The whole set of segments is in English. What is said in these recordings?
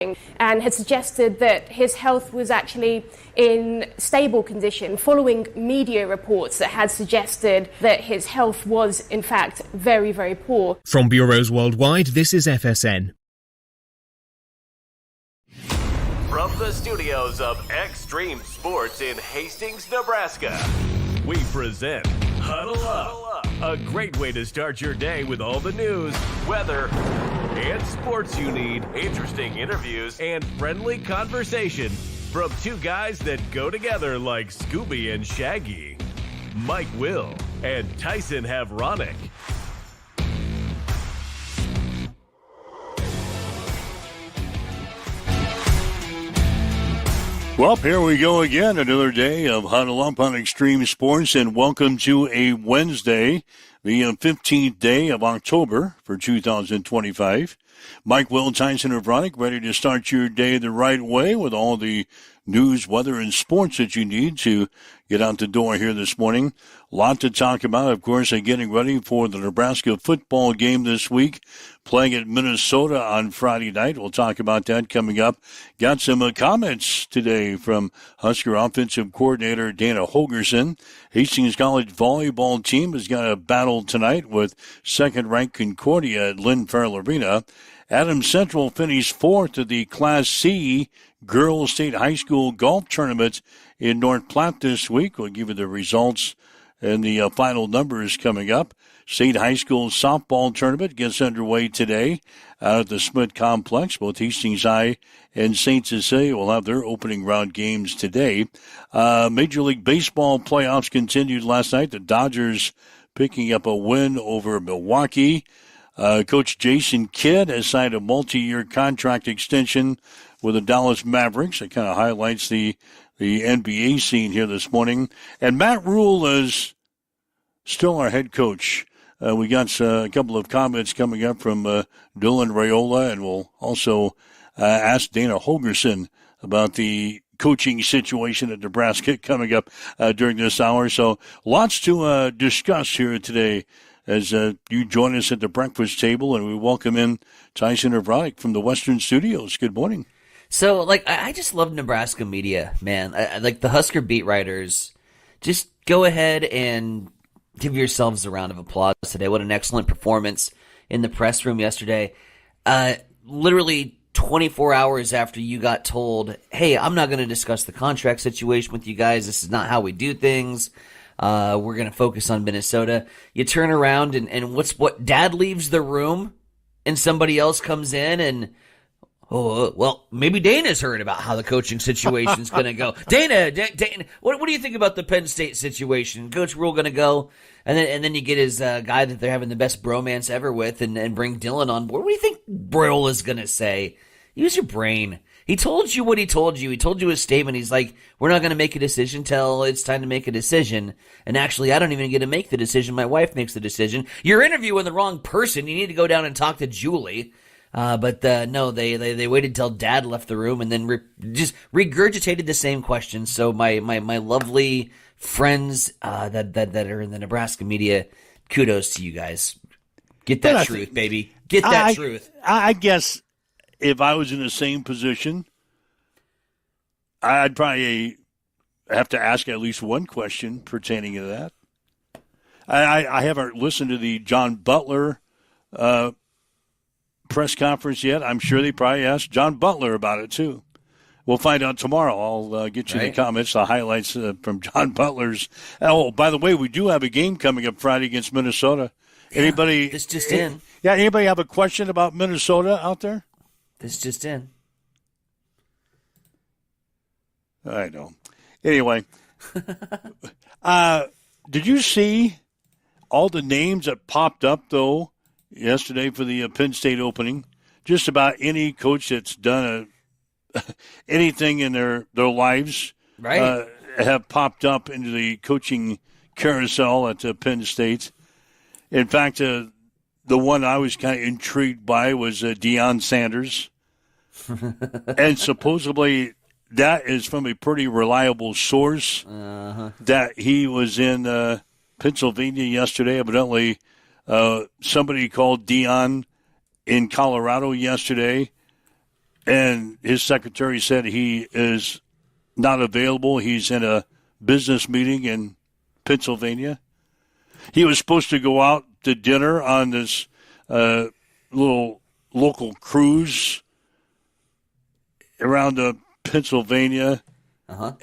and had suggested that his health was actually in stable condition following media reports that had suggested that his health was, in fact, very, very poor. From bureaus worldwide, this is FSN. From the studios of Extreme Sports in Hastings, Nebraska, we present Huddle Up, a great way to start your day with all the news, weather, and sports you need, interesting interviews, and friendly conversation from two guys that go together like Scooby and Shaggy, Mike Will and Tyson Havronic. Well, here we go again, another day of Huddle Up on Extreme Sports, and welcome to a Wednesday, the 15th day of October for 2025. Mike Will, Tyson Havronic, ready to start your day the right way with all the news, weather, and sports that you need to get out the door here this morning. A lot to talk about, of course, getting ready for the Nebraska football game this week, playing at Minnesota on Friday night. We'll talk about that coming up. Got some comments today from Husker offensive coordinator Dana Holgorsen. Hastings College volleyball team has got a battle tonight with second-ranked Concordia at Lynn Farrell Arena. Adams Central finished fourth at the Class C Girls State High School Golf Tournament in North Platte this week. We'll give you the results and the final numbers coming up. State High School Softball Tournament gets underway today out at the Smith Complex. Both Hastings High and St. Cecilia will have their opening round games today. Major League Baseball playoffs continued last night. The Dodgers picking up a win over Milwaukee. Coach Jason Kidd has signed a multi-year contract extension with the Dallas Mavericks. It kind of highlights the NBA scene here this morning. And Matt Rule is still our head coach. We got a couple of comments coming up from Dylan Raiola, and we'll also ask Dana Holgorsen about the coaching situation at Nebraska coming up during this hour. So lots to discuss here today as you join us at the breakfast table, and we welcome in Tyson Havronic from the Western Studios. Good morning. So, I just love Nebraska media, man. I the Husker beat writers. Just go ahead and give yourselves a round of applause today. What an excellent performance in the press room yesterday. Literally 24 hours after you got told, hey, I'm not going to discuss the contract situation with you guys. This is not how we do things. We're going to focus on Minnesota. You turn around and what? Dad leaves the room and somebody else comes in and, well, maybe Dana's heard about how the coaching situation's going to go. Dana, what do you think about the Penn State situation? Coach Rule going to go, and then you get his guy that they're having the best bromance ever with, and bring Dylan on board. What do you think Broyle is going to say? Use your brain. He told you what he told you. He told you his statement. He's like, we're not going to make a decision till it's time to make a decision. And actually, I don't even get to make the decision. My wife makes the decision. You're interviewing the wrong person. You need to go down and talk to Julie. But no, they waited till Dad left the room and then just regurgitated the same questions. So my lovely friends that are in the Nebraska media, kudos to you guys. Get that truth, baby. Get that truth. I guess if I was in the same position, I'd probably have to ask at least one question pertaining to that. I haven't listened to the John Butler press conference yet. I'm sure they probably asked John Butler about it too. We'll find out tomorrow. I'll get you the comments, the highlights from John Butler's. Oh, by the way, we do have a game coming up Friday against Minnesota. Anybody? This just in. Yeah, anybody have a question about Minnesota out there? This just in. I know. Anyway, did you see all the names that popped up, though, yesterday for the Penn State opening? Just about any coach that's done anything in their lives right. Have popped up into the coaching carousel at Penn State. In fact, the one I was kind of intrigued by was Deion Sanders. And supposedly that is from a pretty reliable source that he was in Pennsylvania yesterday. Evidently, somebody called Deion in Colorado yesterday and his secretary said he is not available. He's in a business meeting in Pennsylvania. He was supposed to go out to dinner on this little local cruise around Pennsylvania,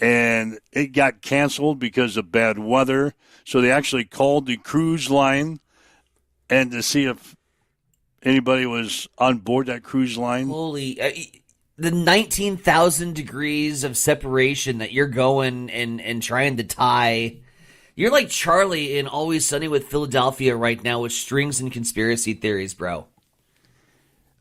and it got canceled because of bad weather. So they actually called the cruise line and to see if anybody was on board that cruise line. Holy, the 19,000 degrees of separation that you're going and trying to tie. You're like Charlie in Always Sunny with Philadelphia right now with strings and conspiracy theories, bro.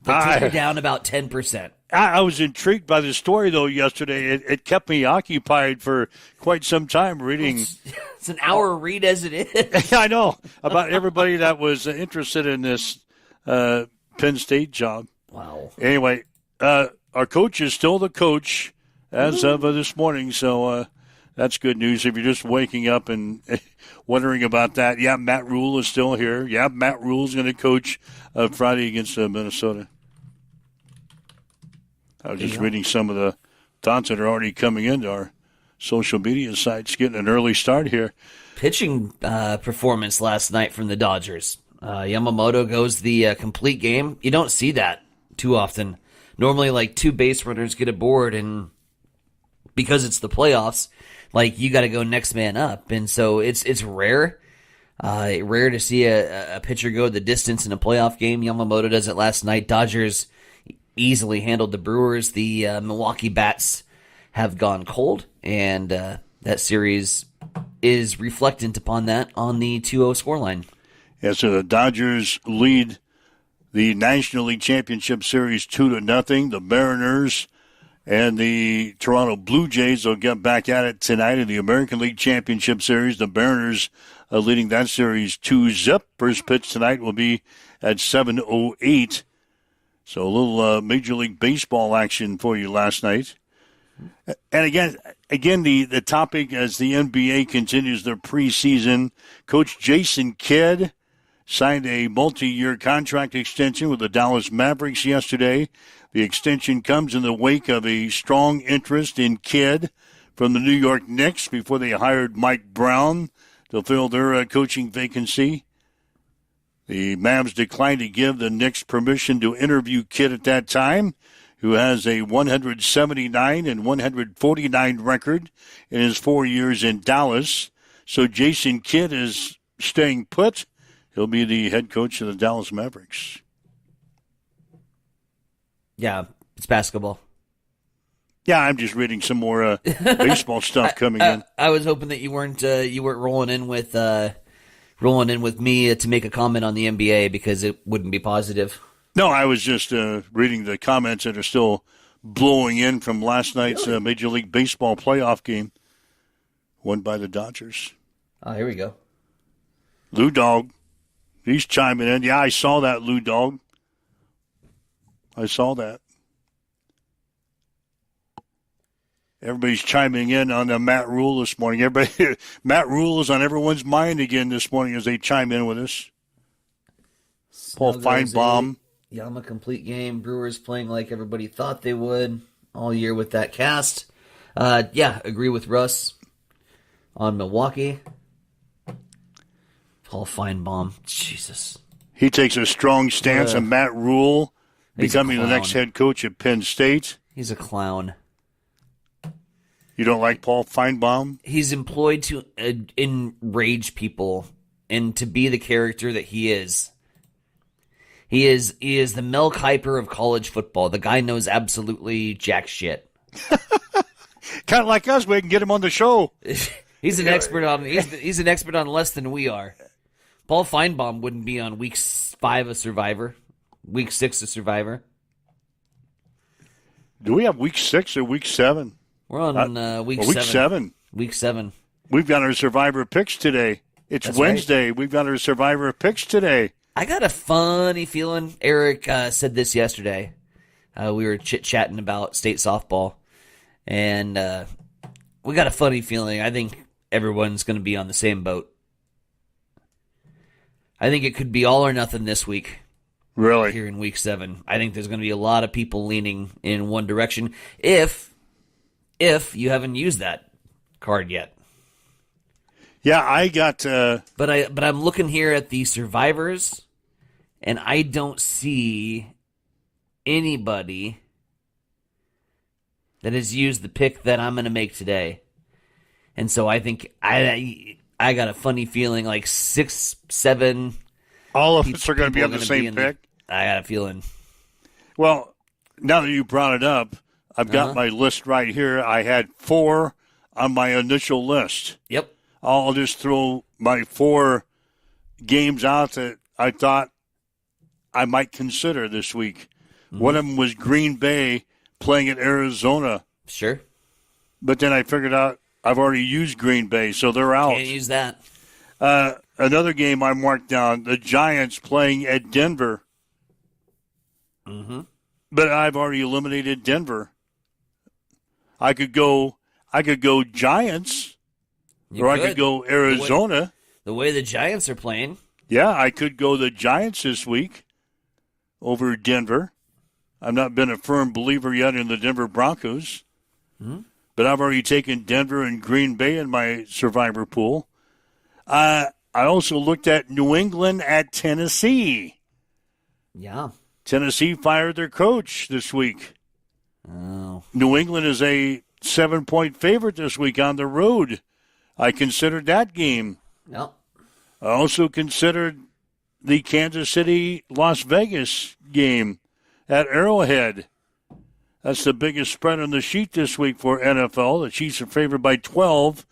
Take you down about 10%. I was intrigued by the story, though, yesterday. It kept me occupied for quite some time reading. It's an hour read as it is. I know, about everybody that was interested in this Penn State job. Wow. Anyway, our coach is still the coach as of this morning, so that's good news. If you're just waking up and wondering about that, yeah, Matt Rule is still here. Yeah, Matt Rule is going to coach Friday against Minnesota. I was just reading some of the thoughts that are already coming into our social media sites, getting an early start here. Pitching performance last night from the Dodgers. Yamamoto goes the complete game. You don't see that too often. Normally, like, two base runners get aboard, and because it's the playoffs, like, you got to go next man up. And so it's rare. Rare to see a pitcher go the distance in a playoff game. Yamamoto does it last night. Dodgers easily handled the Brewers. The Milwaukee Bats have gone cold, and that series is reflectant upon that on the 2-0 scoreline. Yeah, so the Dodgers lead the National League Championship Series 2-0. The Mariners and the Toronto Blue Jays will get back at it tonight in the American League Championship Series. The Mariners leading that series 2-0. First pitch tonight will be at 7:08. So a little Major League Baseball action for you last night. And again, the topic as the NBA continues their preseason, Coach Jason Kidd signed a multi-year contract extension with the Dallas Mavericks yesterday. The extension comes in the wake of a strong interest in Kidd from the New York Knicks before they hired Mike Brown to fill their coaching vacancy. The Mavs declined to give the Knicks permission to interview Kidd at that time, who has a 179 and 149 record in his 4 years in Dallas. So Jason Kidd is staying put. He'll be the head coach of the Dallas Mavericks. Yeah, it's basketball. Yeah, I'm just reading some more baseball stuff coming in. I was hoping that you weren't rolling in with me to make a comment on the NBA because it wouldn't be positive. No, I was just reading the comments that are still blowing in from last night's Major League Baseball playoff game, won by the Dodgers. Oh, here we go. Lou Dog, he's chiming in. Yeah, I saw that, Lou Dog. I saw that. Everybody's chiming in on Matt Rule this morning. Matt Rule is on everyone's mind again this morning as they chime in with us. Paul Feinbaum. Yama complete game. Brewers playing like everybody thought they would all year with that cast. Yeah, agree with Russ on Milwaukee. Paul Feinbaum. Jesus. He takes a strong stance on Matt Rule becoming the next head coach at Penn State. He's a clown. You don't like Paul Feinbaum? He's employed to enrage people and to be the character that he is. He is the Mel Kiper of college football. The guy knows absolutely jack shit. Kind of like us. We can get him on the show. He's an expert on he's an expert on less than we are. Paul Feinbaum wouldn't be on week 5 of Survivor, week 6 of Survivor. Do we have week 6 or week 7? We're on week 7. Week 7. Week 7. We've got our Survivor picks today. It's Wednesday. Right. We've got our Survivor picks today. I got a funny feeling. Eric said this yesterday. We were chit-chatting about state softball. And we got a funny feeling. I think everyone's going to be on the same boat. I think it could be all or nothing this week. Really? Here in Week 7. I think there's going to be a lot of people leaning in one direction if you haven't used that card yet. Yeah, I got... But I'm looking here at the survivors, and I don't see anybody that has used the pick that I'm going to make today. And so I think I got a funny feeling like 6, 7... All of us are going to be on the same pick? I got a feeling. Well, now that you brought it up, I've got my list right here. I had 4 on my initial list. Yep. I'll just throw my 4 games out that I thought I might consider this week. Mm-hmm. One of them was Green Bay playing at Arizona. Sure. But then I figured out I've already used Green Bay, so they're out. Can't use that. Another game I marked down, the Giants playing at Denver. Mm-hmm. But I've already eliminated Denver. I could go Giants, I could go Arizona. The way the Giants are playing. Yeah, I could go the Giants this week over Denver. I've not been a firm believer yet in the Denver Broncos. Mm-hmm. But I've already taken Denver and Green Bay in my survivor pool. I also looked at New England at Tennessee. Yeah. Tennessee fired their coach this week. Oh. New England is a 7-point favorite this week on the road. I considered that game. Yep. I also considered the Kansas City-Las Vegas game at Arrowhead. That's the biggest spread on the sheet this week for NFL. The Chiefs are favored by 12.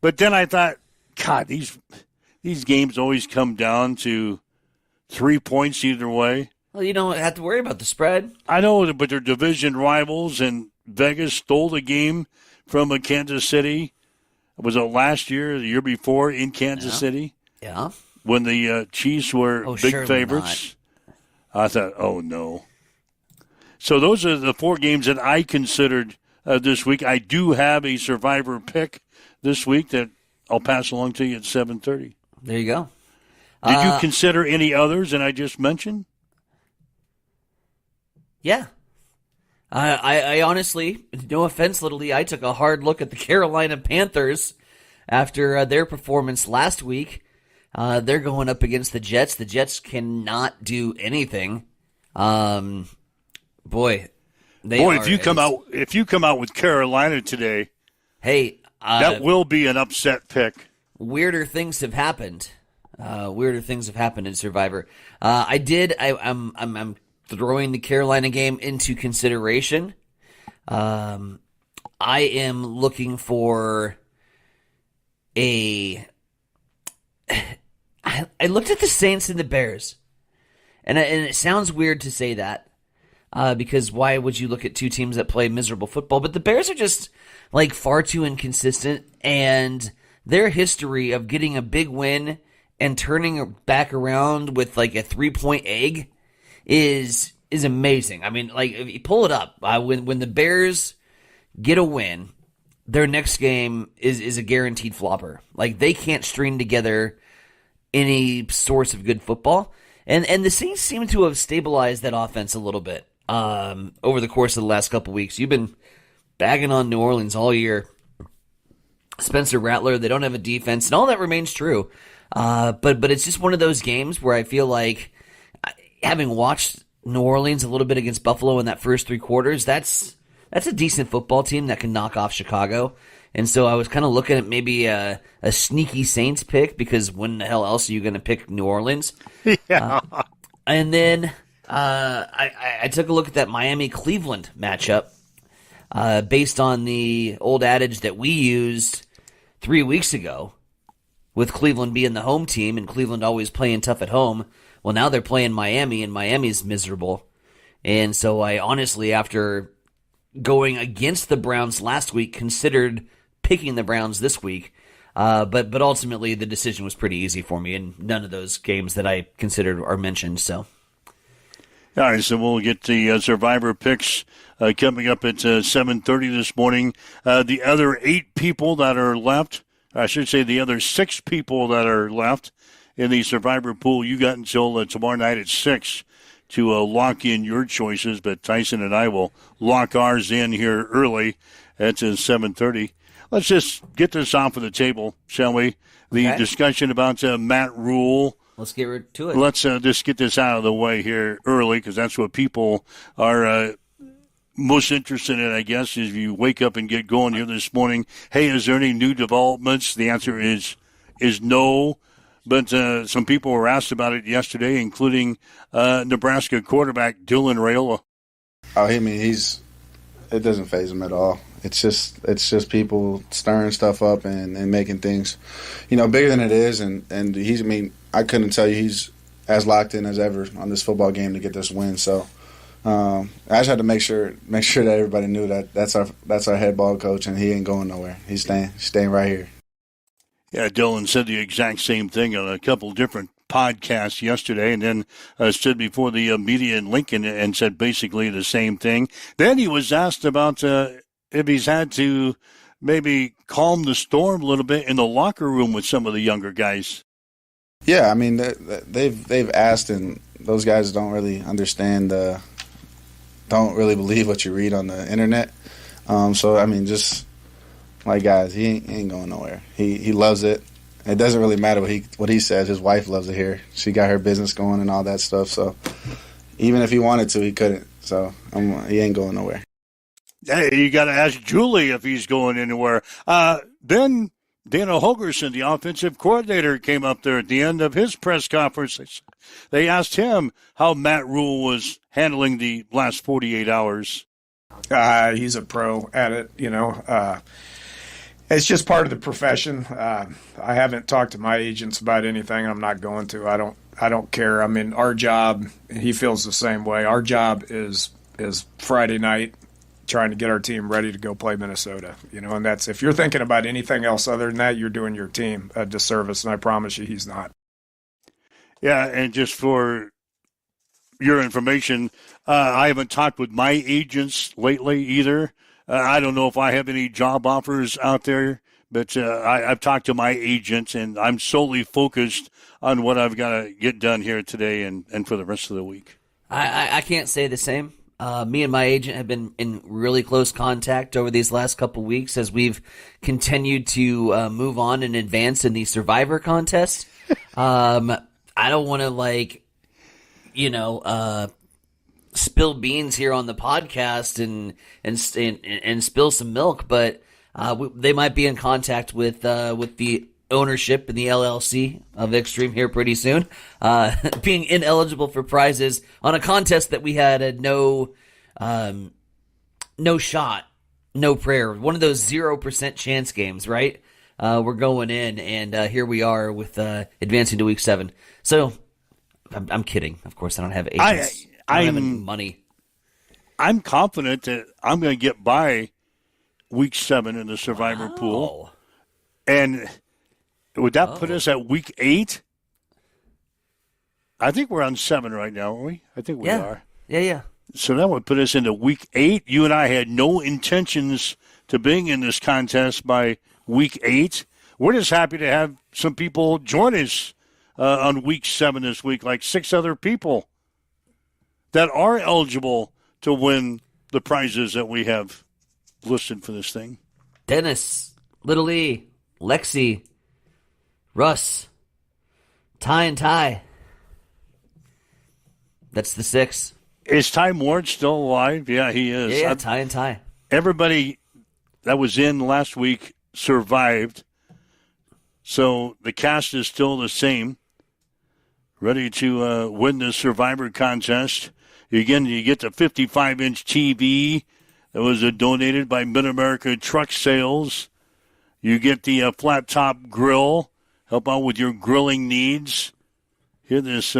But then I thought, God, these games always come down to 3 points either way. Well, you don't have to worry about the spread. I know, but they're division rivals, and Vegas stole the game from Kansas City. Was it last year or the year before in Kansas City? Yeah. When the Chiefs were big favorites. Not. I thought, oh, no. So those are the 4 games that I considered this week. I do have a survivor pick this week that I'll pass along to you at 7:30. There you go. Did you consider any others that I just mentioned? Yeah. I honestly, no offense, Little Lee, I took a hard look at the Carolina Panthers after their performance last week. They're going up against the Jets. The Jets cannot do anything. If you come out with Carolina today, hey, that will be an upset pick. Weirder things have happened. In Survivor. I'm throwing the Carolina game into consideration. I am looking for I looked at the Saints and the Bears, and it sounds weird to say that, because why would you look at 2 teams that play miserable football? But the Bears are just like far too inconsistent, and their history of getting a big win and turning back around with like a 3-point egg is amazing. I mean, like, if you pull it up, when the Bears get a win, their next game is a guaranteed flopper. Like, they can't string together any source of good football. And the Saints seem to have stabilized that offense a little bit over the course of the last couple weeks. You've been bagging on New Orleans all year. Spencer Rattler, they don't have a defense, and all that remains true. But it's just one of those games where I feel like, having watched New Orleans a little bit against Buffalo in that first 3 quarters, that's a decent football team that can knock off Chicago. And so I was kind of looking at maybe a sneaky Saints pick, because when the hell else are you going to pick New Orleans? Yeah. And then I took a look at that Miami-Cleveland matchup based on the old adage that we used 3 weeks ago, with Cleveland being the home team and Cleveland always playing tough at home. Well, now they're playing Miami, and Miami's miserable. And so I honestly, after going against the Browns last week, considered picking the Browns this week. But ultimately, the decision was pretty easy for me, and none of those games that I considered are mentioned. So, all right, so we'll get the Survivor picks coming up at 7:30 this morning. The other 8 people that are left, I should say the other 6 people that are left in the Survivor pool, you got until tomorrow night at 6 to lock in your choices, but Tyson and I will lock ours in here early. That's at 7:30. Let's just get this off of the table, shall we? The discussion about Matt Rule. Let's get right to it. Let's just get this out of the way here early, because that's what people are most interested in, I guess, is you wake up and get going here this morning. Hey, is there any new developments? The answer is no. But some people were asked about it yesterday, including Nebraska quarterback Dylan Raiola. Oh, I mean, it doesn't faze him at all. It's just people stirring stuff up and making things, bigger than it is. And I couldn't tell you he's as locked in as ever on this football game to get this win. So I just had to make sure that everybody knew that that's our head ball coach, and he ain't going nowhere. He's staying right here. Yeah, Dylan said the exact same thing on a couple different podcasts yesterday, and then stood before the media in Lincoln and said basically the same thing. Then he was asked about if he's had to maybe calm the storm a little bit in the locker room with some of the younger guys. Yeah, I mean, they've asked, and those guys don't really understand, don't really believe what you read on the internet. So, I mean, just like, guys, he ain't going nowhere. He loves it. It doesn't really matter what he says. His wife loves it here. She got her business going and all that stuff. So even if he wanted to, he couldn't. So he ain't going nowhere. Hey, you got to ask Julie if he's going anywhere. Then Dana Holgerson, the offensive coordinator, came up there at the end of his press conference. They asked him how Matt Rule was handling the last 48 hours. He's a pro at it, It's just part of the profession. I haven't talked to my agents about anything. I'm not going to. I don't care. I mean, our job, he feels the same way. Our job is Friday night trying to get our team ready to go play Minnesota. And that's, if you're thinking about anything else other than that, you're doing your team a disservice, and I promise you he's not. Yeah, and just for your information, I haven't talked with my agents lately either. I don't know if I have any job offers out there, but I've talked to my agent, and I'm solely focused on what I've got to get done here today and for the rest of the week. I can't say the same. Me and my agent have been in really close contact over these last couple weeks as we've continued to move on and advance in the Survivor contest. I don't want to spill beans here on the podcast and spill some milk, but they might be in contact with the ownership and the LLC of Extreme here pretty soon, being ineligible for prizes on a contest that we had no shot, no prayer, one of those 0% chance games, right? We're going in, and here we are with advancing to week 7. So I'm kidding. Of course, I don't have agents. I don't have any money. I'm confident that I'm going to get by week 7 in the Survivor pool. And would that put us at week 8? I think we're on 7 right now, aren't we? I think we are. Yeah. So that would put us into week 8. You and I had no intentions to being in this contest by week 8. We're just happy to have some people join us on week 7 this week, like 6 other people that are eligible to win the prizes that we have listed for this thing. Dennis, Little E, Lexi, Russ, Ty and Ty. That's the 6. Is Ty Ward still alive? Yeah, he is. Yeah, Ty and Ty. Everybody that was in last week survived. So the cast is still the same. Ready to win the Survivor contest. Again, you get the 55-inch TV that was donated by Mid-America Truck Sales. You get the flat-top grill. Help out with your grilling needs here this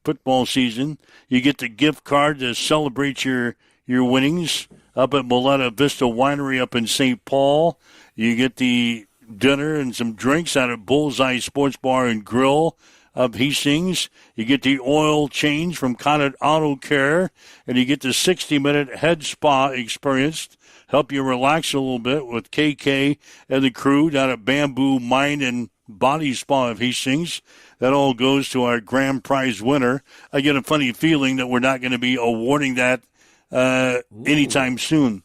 football season. You get the gift card to celebrate your winnings up at Moletta Vista Winery up in St. Paul. You get the dinner and some drinks out at Bullseye Sports Bar and Grill of Hastings. You get the oil change from Conant Auto Care, and you get the 60-minute head spa experience. Help you relax a little bit with KK and the crew down at Bamboo Mine and Body Spa of Hastings. That all goes to our grand prize winner. I get a funny feeling that we're not going to be awarding that anytime soon.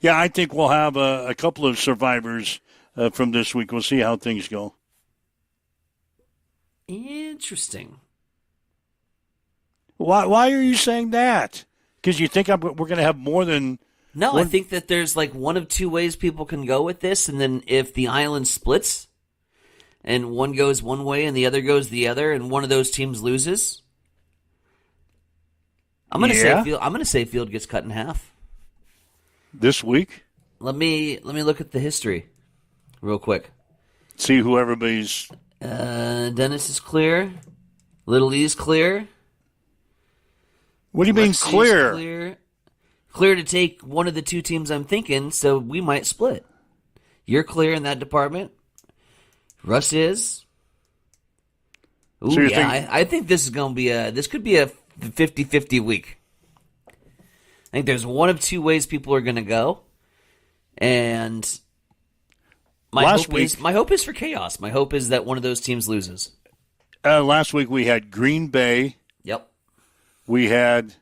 Yeah, I think we'll have a couple of survivors from this week. We'll see how things go. Interesting. Why are you saying that? Because you think we're going to have more than... No, I think that there's like one of two ways people can go with this, and then if the island splits, and one goes one way and the other goes the other, and one of those teams loses, I'm gonna say Field gets cut in half this week. Let me look at the history real quick. See who everybody's. Dennis is clear. Little E's clear. What do you mean clear? Clear to take one of the two teams I'm thinking, so we might split. You're clear in that department. Russ is. Ooh, so yeah, I think this is going to be this could be a 50-50 week. I think there's one of two ways people are going to go. And my hope is for chaos. My hope is that one of those teams loses. Last week we had Green Bay. Yep. We had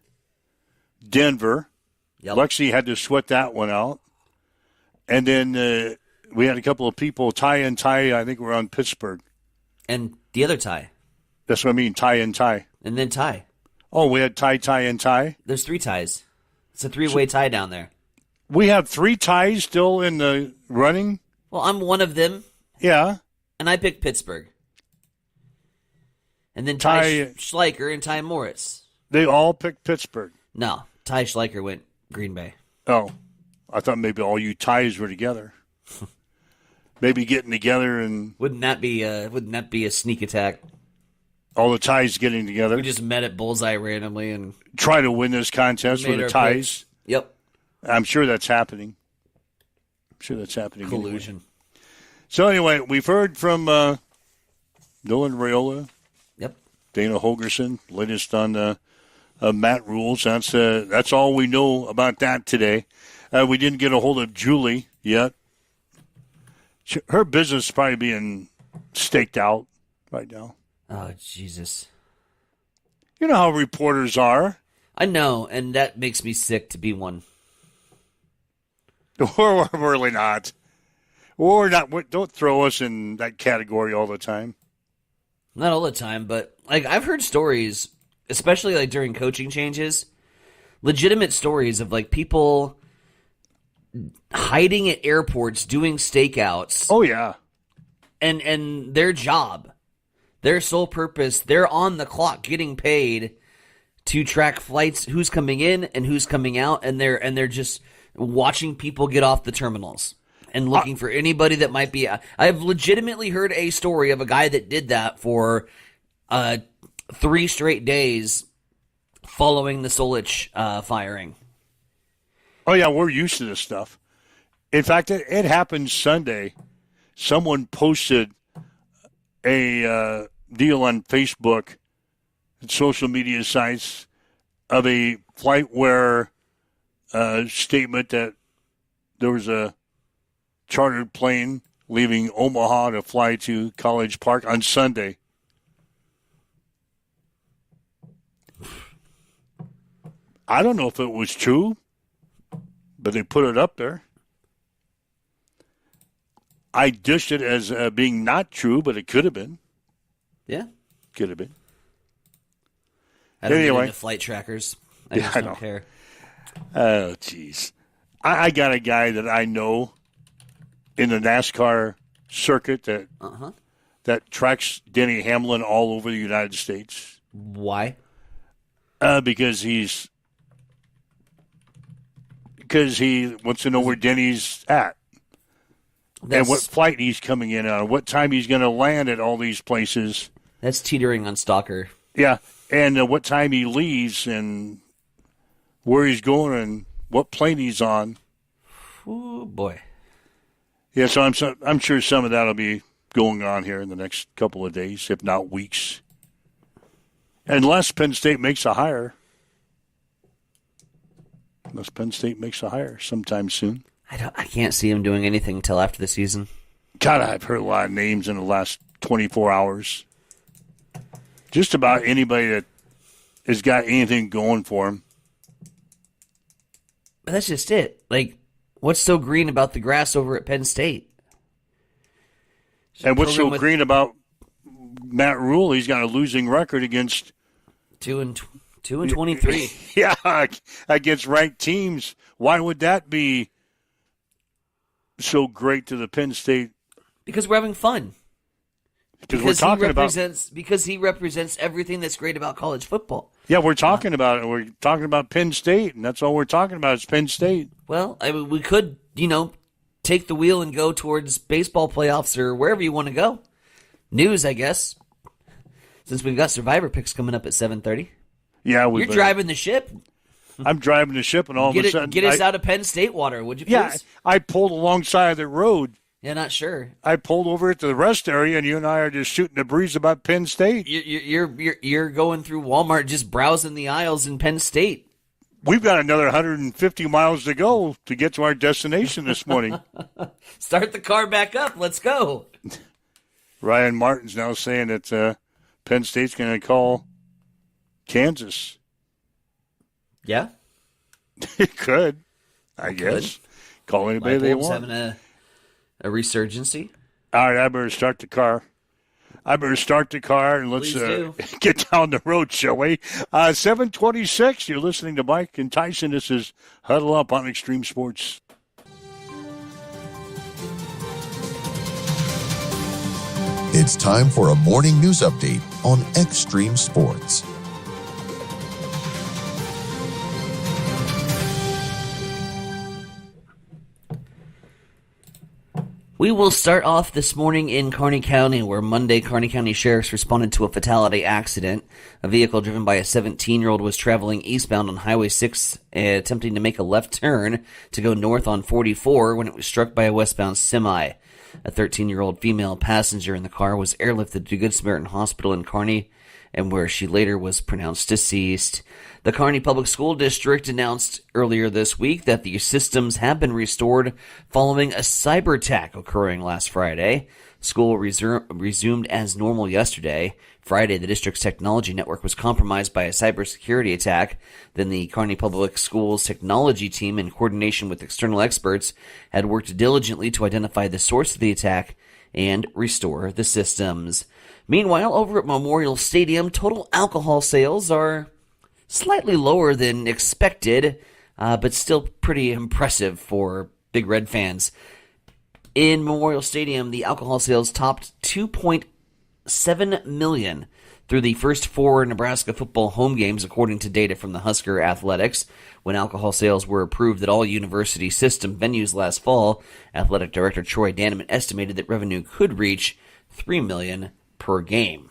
Denver. Yep. Lexi had to sweat that one out. And then we had a couple of people, Ty and Ty, I think we're on Pittsburgh. And the other Ty. That's what I mean, Ty and Ty. And then Ty. Oh, we had Ty, and Ty? There's three ties. It's a three-way tie down there. We have three ties still in the running? Well, I'm one of them. Yeah. And I picked Pittsburgh. And then Ty Schleicher and Ty Moritz. They all picked Pittsburgh. No, Ty Schleicher went Green Bay. Oh, I thought maybe all you ties were together. Maybe getting together and wouldn't that be a sneak attack? All the ties getting together. We just met at Bullseye randomly and try to win this contest with the ties. Picks. Yep, I'm sure that's happening. Collusion. Anyway. So anyway, we've heard from Dylan Raiola. Yep. Dana Holgerson, latest on Matt Rules. That's all we know about that today. We didn't get a hold of Julie yet. Her business is probably being staked out right now. Oh, Jesus. You know how reporters are. I know, and that makes me sick to be one. We're really not. We're not. Don't throw us in that category all the time. Not all the time, but like I've heard stories, especially like during coaching changes, legitimate stories of like people hiding at airports doing stakeouts. Oh yeah. And their job, their sole purpose, they're on the clock getting paid to track flights, who's coming in and who's coming out, and they're just watching people get off the terminals and looking for anybody that might be. I've legitimately heard a story of a guy that did that for 3 straight days following the Solich firing. Oh, yeah, we're used to this stuff. In fact, it happened Sunday. Someone posted a deal on Facebook and social media sites of a FlightWare statement that there was a chartered plane leaving Omaha to fly to College Park on Sunday. I don't know if it was true, but they put it up there. I dished it as being not true, but it could have been. Yeah. Could have been. I don't get into flight trackers. I just don't care. Oh, jeez. I got a guy that I know in the NASCAR circuit that tracks Denny Hamlin all over the United States. Why? Because he wants to know where Denny's at. And what flight he's coming in on, what time he's going to land at all these places. That's teetering on stalker. Yeah, and what time he leaves and where he's going and what plane he's on. Oh, boy. Yeah, so I'm sure some of that will be going on here in the next couple of days, if not weeks. Unless Penn State makes a hire. Unless Penn State makes a hire sometime soon. I can't see him doing anything until after the season. God, I've heard a lot of names in the last 24 hours. Just about anybody that has got anything going for him. But that's just it. Like, what's so green about the grass over at Penn State? And what's so green about Matt Rule? He's got a losing record against 2-23. Yeah, against ranked teams. Why would that be so great to the Penn State? Because we're having fun. Because he represents everything that's great about college football. Yeah, we're talking about it. We're talking about Penn State, and that's all we're talking about is Penn State. Well, I mean, we could, take the wheel and go towards baseball playoffs or wherever you want to go. News, I guess. Since we've got Survivor picks coming up at 7:30. Yeah, you're driving the ship. I'm driving the ship, and all of a sudden, get us out of Penn State water, would you? Please? Yeah, I pulled alongside of the road. Yeah, not sure. I pulled over to the rest area, and you and I are just shooting the breeze about Penn State. You're going through Walmart, just browsing the aisles in Penn State. We've got another 150 miles to go to get to our destination this morning. Start the car back up. Let's go. Ryan Martin's now saying that Penn State's going to call Kansas. Yeah? It could, I guess. Call anybody they want. Having a resurgency. All right, I better start the car. And let's get down the road, shall we? 7:26, you're listening to Mike and Tyson. This is Huddle Up on Extreme Sports. It's time for a morning news update on Extreme Sports. We will start off this morning in Kearney County, where Monday Kearney County sheriffs responded to a fatality accident. A vehicle driven by a 17-year-old was traveling eastbound on Highway 6, attempting to make a left turn to go north on 44 when it was struck by a westbound semi. A 13-year-old female passenger in the car was airlifted to Good Samaritan Hospital in Kearney, and where she later was pronounced deceased. The Kearney Public School District announced earlier this week that the systems have been restored following a cyber attack occurring last Friday. School resumed as normal yesterday. Friday, the district's technology network was compromised by a cybersecurity attack. Then the Kearney Public Schools technology team, in coordination with external experts, had worked diligently to identify the source of the attack and restore the systems. Meanwhile, over at Memorial Stadium, total alcohol sales are slightly lower than expected, but still pretty impressive for Big Red fans. In Memorial Stadium, the alcohol sales topped 2.7 million through the first 4 Nebraska football home games, according to data from the Husker Athletics. When alcohol sales were approved at all university system venues last fall, Athletic Director Troy Danneman estimated that revenue could reach $3 million per game.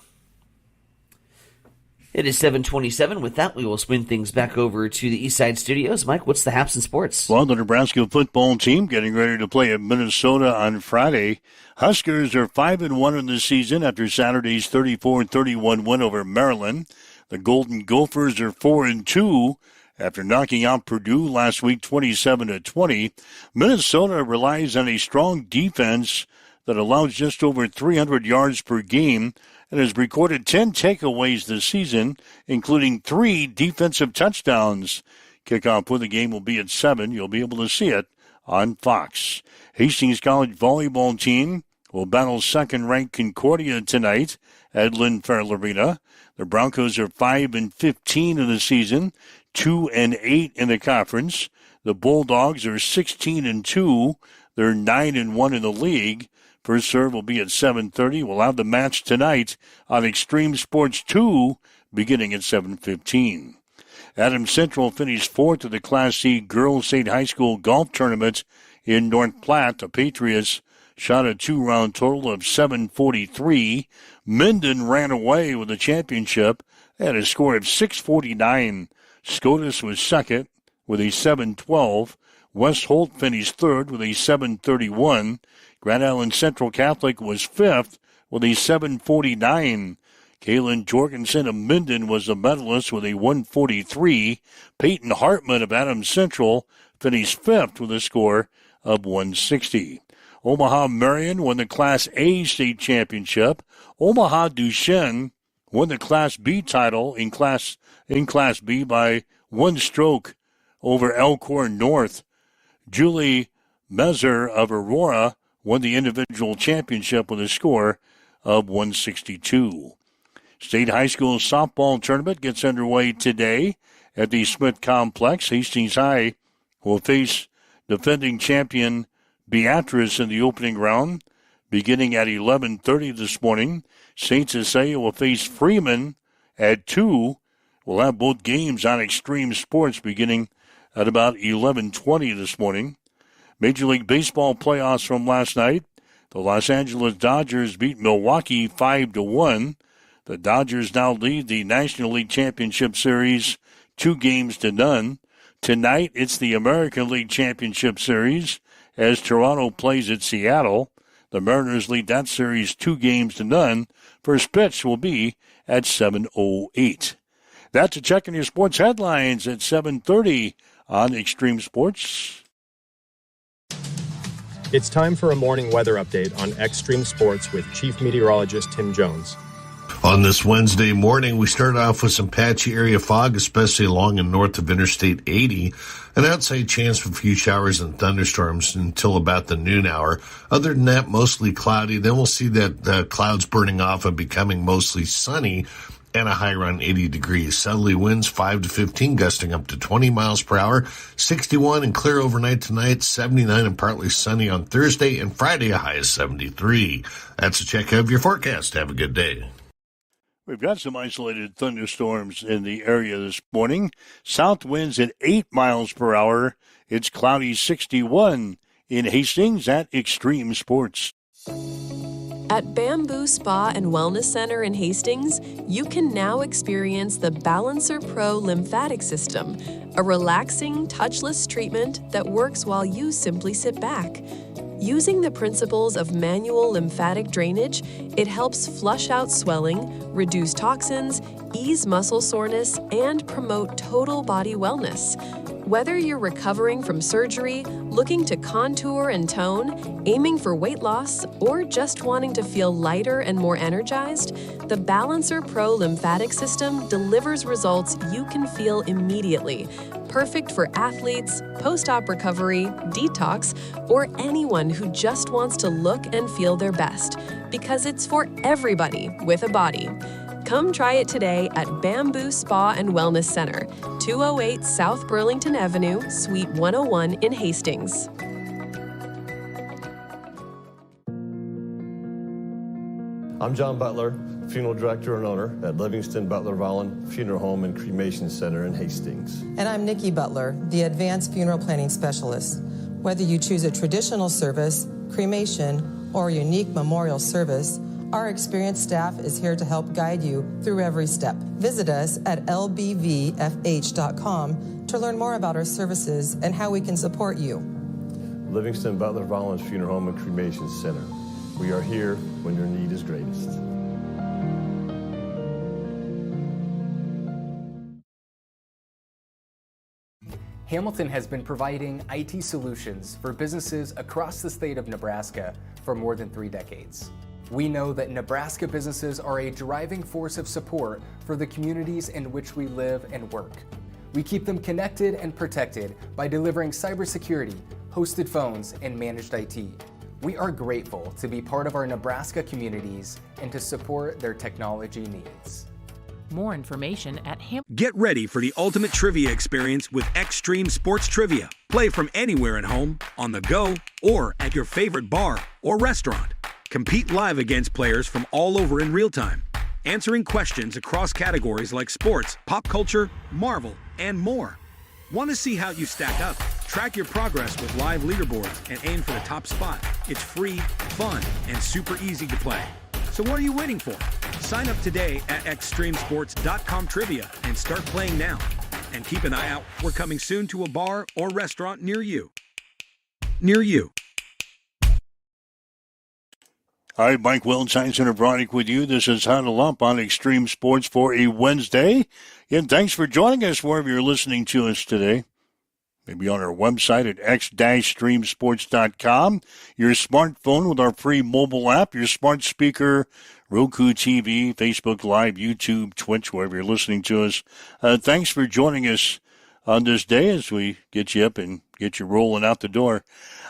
It is 7:27. With that, we will spin things back over to the East Side Studios. Mike, what's the haps in sports? Well, the Nebraska football team getting ready to play at Minnesota on Friday. Huskers are 5-1 in the season after Saturday's 34-31 win over Maryland. The Golden Gophers are 4-2 after knocking out Purdue last week 27-20. Minnesota relies on a strong defense that allows just over 300 yards per game and has recorded 10 takeaways this season, including 3 defensive touchdowns. Kickoff for the game will be at 7. You'll be able to see it on Fox. Hastings College volleyball team will battle second-ranked Concordia tonight at Lynn Farrell Arena. The Broncos are 5-15 in the season, 2-8 in the conference. The Bulldogs are 16-2. They're 9-1 in the league. First serve will be at 7:30. We'll have the match tonight on Extreme Sports 2, beginning at 7:15. Adams Central finished 4th at the Class C Girls State High School Golf Tournament in North Platte. The Patriots shot a 2-round total of 743. Minden ran away with the championship at a score of 649. Scotus was second with a 712. West Holt finished third with a 731. Grand Island Central Catholic was 5th with a 749. Kaylin Jorgensen of Minden was the medalist with a 143. Peyton Hartman of Adams Central finished 5th with a score of 160. Omaha Marion won the Class A state championship. Omaha Duchesne won the Class B title in Class B by 1 stroke over Elkhorn North. Julie Mezer of Aurora won the individual championship with a score of 162. State High School softball tournament gets underway today at the Smith Complex. Hastings High will face defending champion Beatrice in the opening round, beginning at 11:30 this morning. St. Cecilia will face Freeman at 2. We'll have both games on Extreme Sports beginning at about 11:20 this morning. Major League Baseball playoffs from last night. The Los Angeles Dodgers beat Milwaukee 5-1. The Dodgers now lead the National League Championship Series 2-0. Tonight, it's the American League Championship Series as Toronto plays at Seattle. The Mariners lead that series 2-0. First pitch will be at 7:08. That's a check on your sports headlines at 7:30 on Extreme Sports. It's time for a morning weather update on Extreme Sports with Chief Meteorologist Tim Jones. On this Wednesday morning, we start off with some patchy area fog, especially along and north of Interstate 80. An outside chance for a few showers and thunderstorms until about the noon hour. Other than that, mostly cloudy. Then we'll see that the clouds burning off and becoming mostly sunny and a high around 80 degrees. Southerly winds 5 to 15, gusting up to 20 miles per hour. 61 and clear overnight tonight. 79 and partly sunny on Thursday, and Friday a high of 73. That's a check of your forecast. Have a good day. We've got some isolated thunderstorms in the area this morning. South winds at 8 miles per hour. It's cloudy 61 in Hastings at Extreme Sports. At Bamboo Spa and Wellness Center in Hastings, you can now experience the Balancer Pro lymphatic system, a relaxing, touchless treatment that works while you simply sit back. Using the principles of manual lymphatic drainage, it helps flush out swelling, reduce toxins, ease muscle soreness, and promote total body wellness. Whether you're recovering from surgery, looking to contour and tone, aiming for weight loss, or just wanting to feel lighter and more energized, the Balancer Pro lymphatic system delivers results you can feel immediately. Perfect for athletes, post-op recovery, detox, or anyone who just wants to look and feel their best, because it's for everybody with a body. Come try it today at Bamboo Spa and Wellness Center, 208 South Burlington Avenue, Suite 101 in Hastings. I'm John Butler, Funeral Director and Owner at Livingston Butler Vollen Funeral Home and Cremation Center in Hastings. And I'm Nikki Butler, the Advanced Funeral Planning Specialist. Whether you choose a traditional service, cremation, or a unique memorial service, our experienced staff is here to help guide you through every step. Visit us at lbvfh.com to learn more about our services and how we can support you. Livingston Butler Vollen Funeral Home and Cremation Center. We are here when your need is greatest. Hamilton has been providing IT solutions for businesses across the state of Nebraska for more than 3 decades. We know that Nebraska businesses are a driving force of support for the communities in which we live and work. We keep them connected and protected by delivering cybersecurity, hosted phones, and managed IT. We are grateful to be part of our Nebraska communities and to support their technology needs. More information at Get ready for the ultimate trivia experience with Extreme Sports Trivia. Play from anywhere at home, on the go, or at your favorite bar or restaurant. Compete live against players from all over in real time, answering questions across categories like sports, pop culture, Marvel, and more. Want to see how you stack up? Track your progress with live leaderboards and aim for the top spot. It's free, fun, and super easy to play. So what are you waiting for? Sign up today at extremesports.com trivia and start playing now. And keep an eye out. We're coming soon to a bar or restaurant near you. All right, Mike Welch, Science Center Bronick with you. This is Huddle Up on Extreme Sports for a Wednesday. And thanks for joining us wherever you're listening to us today. Maybe on our website at x-streamsports.com, your smartphone with our free mobile app, your smart speaker, Roku TV, Facebook Live, YouTube, Twitch, wherever you're listening to us. Thanks for joining us on this day as we get you up and get you rolling out the door.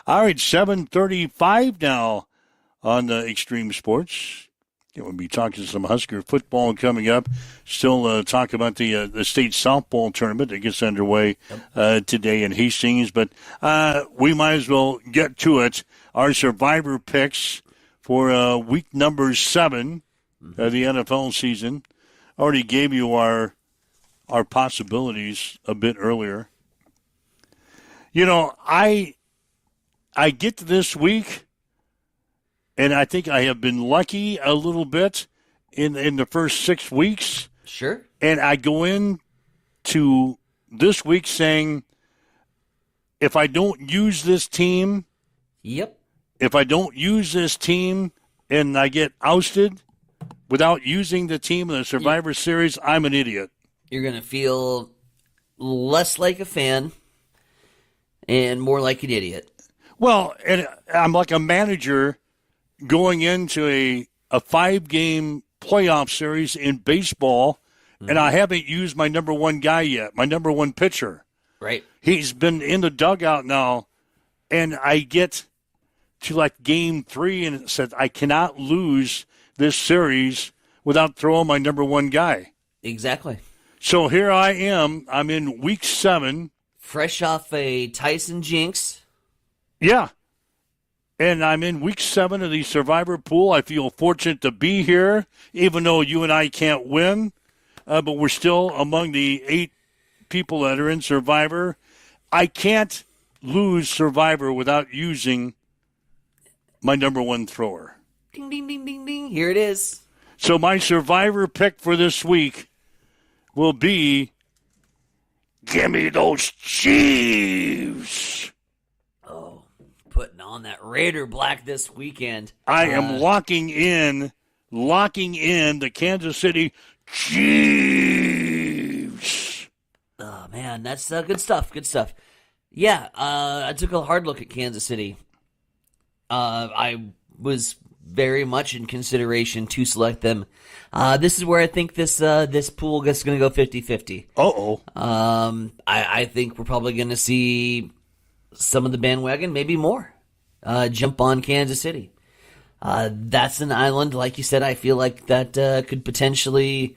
All right, 7:35 now on Extreme Sports. We'll be talking some Husker football coming up. Still talk about the state softball tournament that gets underway today in Hastings. But we might as well get to it. Our survivor picks for week number 7 of the NFL season. Already gave you our possibilities a bit earlier. You know, I get to this week, and I think I have been lucky a little bit in the first 6 weeks. Sure. And I go in to this week saying, if I don't use this team, if I don't use this team and I get ousted without using the team in the Survivor Series, I'm an idiot. You're going to feel less like a fan and more like an idiot. Well, and I'm like a manager going into a 5-game playoff series in baseball, and I haven't used my number one guy yet, my number one pitcher. Right. He's been in the dugout now, and I get to like game 3, and it said I cannot lose this series without throwing my number one guy. Exactly. So here I am. I'm in week 7. Fresh off a Tyson jinx. Yeah. And I'm in week 7 of the Survivor pool. I feel fortunate to be here, even though you and I can't win. But we're still among the 8 people that are in Survivor. I can't lose Survivor without using my number one thrower. Ding, ding, ding, ding, ding. Here it is. So my Survivor pick for this week will be, give me those Chiefs. Oh, putting on that Raider black this weekend. I am locking in the Kansas City Chiefs. Oh, man, that's good stuff. Good stuff. Yeah, I took a hard look at Kansas City. I was very much in consideration to select them. This is where I think this pool is going to go 50-50. Uh-oh. I think we're probably going to see some of the bandwagon, maybe more, jump on Kansas City. That's an island, like you said, I feel like that could potentially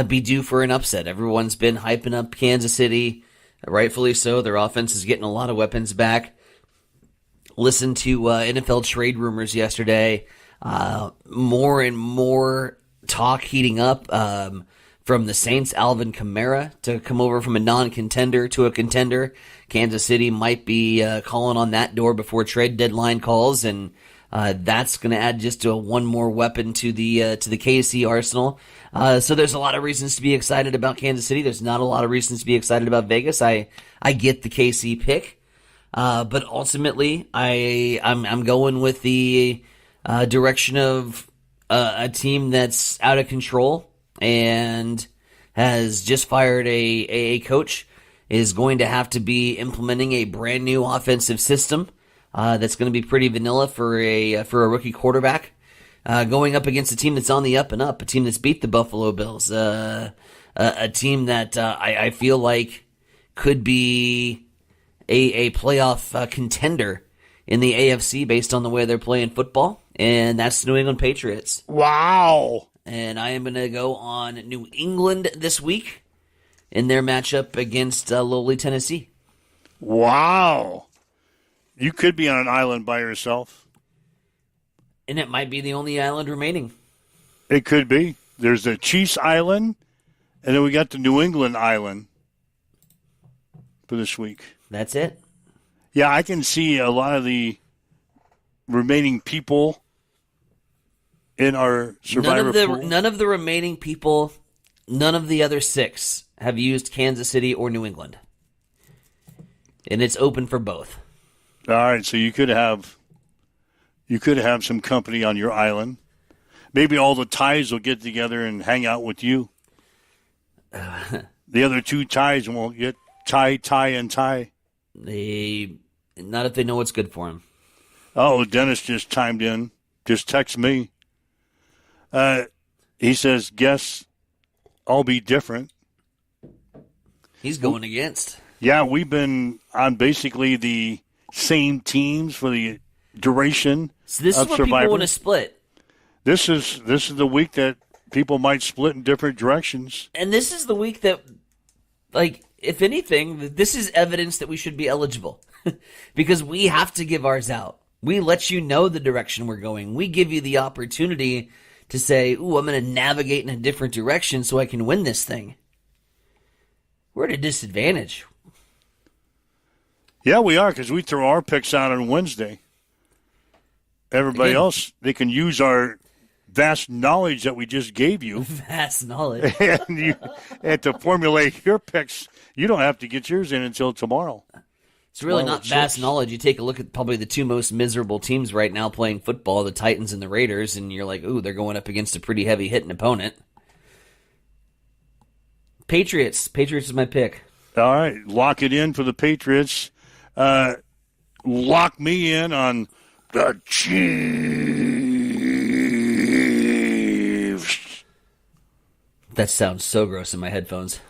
be due for an upset. Everyone's been hyping up Kansas City, rightfully so. Their offense is getting a lot of weapons back. Listened to NFL trade rumors yesterday. More and more talk heating up from the Saints, Alvin Kamara, to come over from a non-contender to a contender. Kansas City might be calling on that door before trade deadline calls, and that's going to add just one more weapon to the KC arsenal. So there's a lot of reasons to be excited about Kansas City. There's not a lot of reasons to be excited about Vegas. I get the KC pick. But ultimately, I'm going with the direction of a team that's out of control and has just fired a coach, is going to have to be implementing a brand new offensive system that's going to be pretty vanilla for a rookie quarterback, going up against a team that's on the up and up, a team that's beat the Buffalo Bills, a team that I feel like could be a playoff contender in the AFC based on the way they're playing football, and that's the New England Patriots. Wow. And I am going to go on New England this week in their matchup against lowly Tennessee. Wow. You could be on an island by yourself. And it might be the only island remaining. It could be. There's the Chiefs Island, and then we got the New England Island for this week. That's it. Yeah, I can see a lot of the remaining people in our Survivor pool. None of the remaining people, none of the other 6 have used Kansas City or New England. And it's open for both. All right, so you could have some company on your island. Maybe all the ties will get together and hang out with you. The other 2 ties won't get tie, and tie. Not if they know what's good for him. Oh, Dennis just chimed in. Just text me. He says, guess I'll be different. He's going against. Yeah, we've been on basically the same teams for the duration So this of is where Survivor. people want to split. This is the week that people might split in different directions. And this is the week that, like, if anything, this is evidence that we should be eligible. Because we have to give ours out. We let you know the direction we're going. We give you the opportunity to say, ooh, I'm going to navigate in a different direction so I can win this thing. We're at a disadvantage. Yeah, we are, because we throw our picks out on Wednesday. Everybody else, they can use our vast knowledge that we just gave you. Vast knowledge. and to formulate your picks, you don't have to get yours in until tomorrow. It's really not vast knowledge. You take a look at probably the two most miserable teams right now playing football, the Titans and the Raiders, and you're like, ooh, they're going up against a pretty heavy-hitting opponent. Patriots. Patriots is my pick. All right, lock it in for the Patriots. Lock me in on the Chiefs. That sounds so gross in my headphones.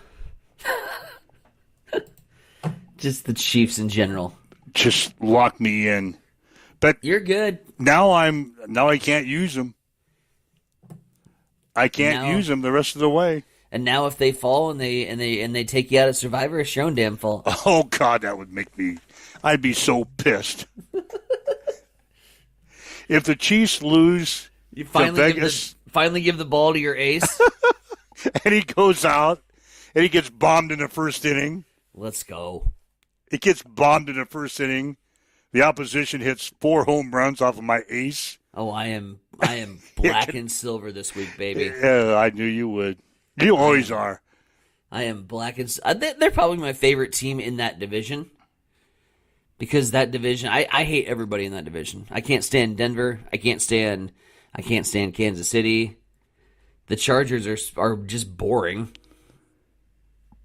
Just the Chiefs in general. Just lock me in. But you're good. Now I can't use them. I can't use them the rest of the way. And now if they fall and they take you out of Survivor, it's your own damn fault. Oh God, that would make me. I'd be so pissed. If the Chiefs lose you to Vegas, finally give the ball to your ace, and he goes out and he gets bombed in the first inning. Let's go. It gets bombed in the first inning. The opposition hits 4 home runs off of my ace. Oh, I am black and silver this week, baby. Yeah, I knew you would. You always are. I am black and they're probably my favorite team in that division. Because that division, I hate everybody in that division. I can't stand Denver. I can't stand Kansas City. The Chargers are just boring.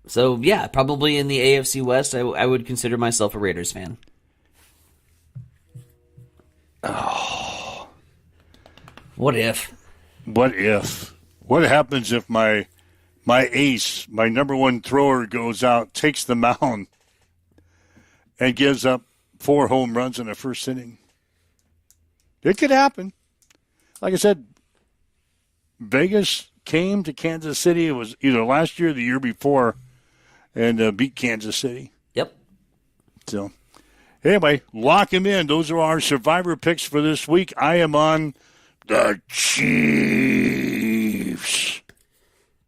So, yeah, probably in the AFC West, I would consider myself a Raiders fan. Oh. What if? What if? What happens if my ace, my number one thrower, goes out, takes the mound, and gives up 4 home runs in the first inning? It could happen. Like I said, Vegas came to Kansas City. It was either last year or the year before, and beat Kansas City. Yep. So, anyway, lock him in. Those are our Survivor picks for this week. I am on the Chiefs.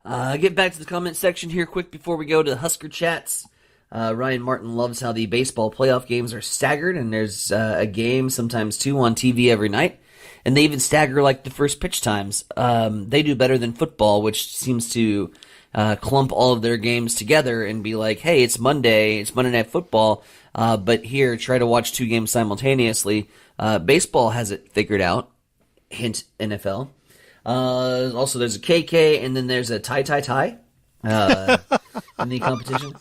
Get back to the comment section here quick before we go to the Husker Chats. Ryan Martin loves how the baseball playoff games are staggered, and there's a game, sometimes 2, on TV every night. And they even stagger like the first pitch times. They do better than football, which seems to clump all of their games together and be like, hey, it's Monday Night Football, but here, try to watch 2 games simultaneously. Baseball has it figured out. Hint, NFL. Also, there's a KK, and then there's a tie in the competition.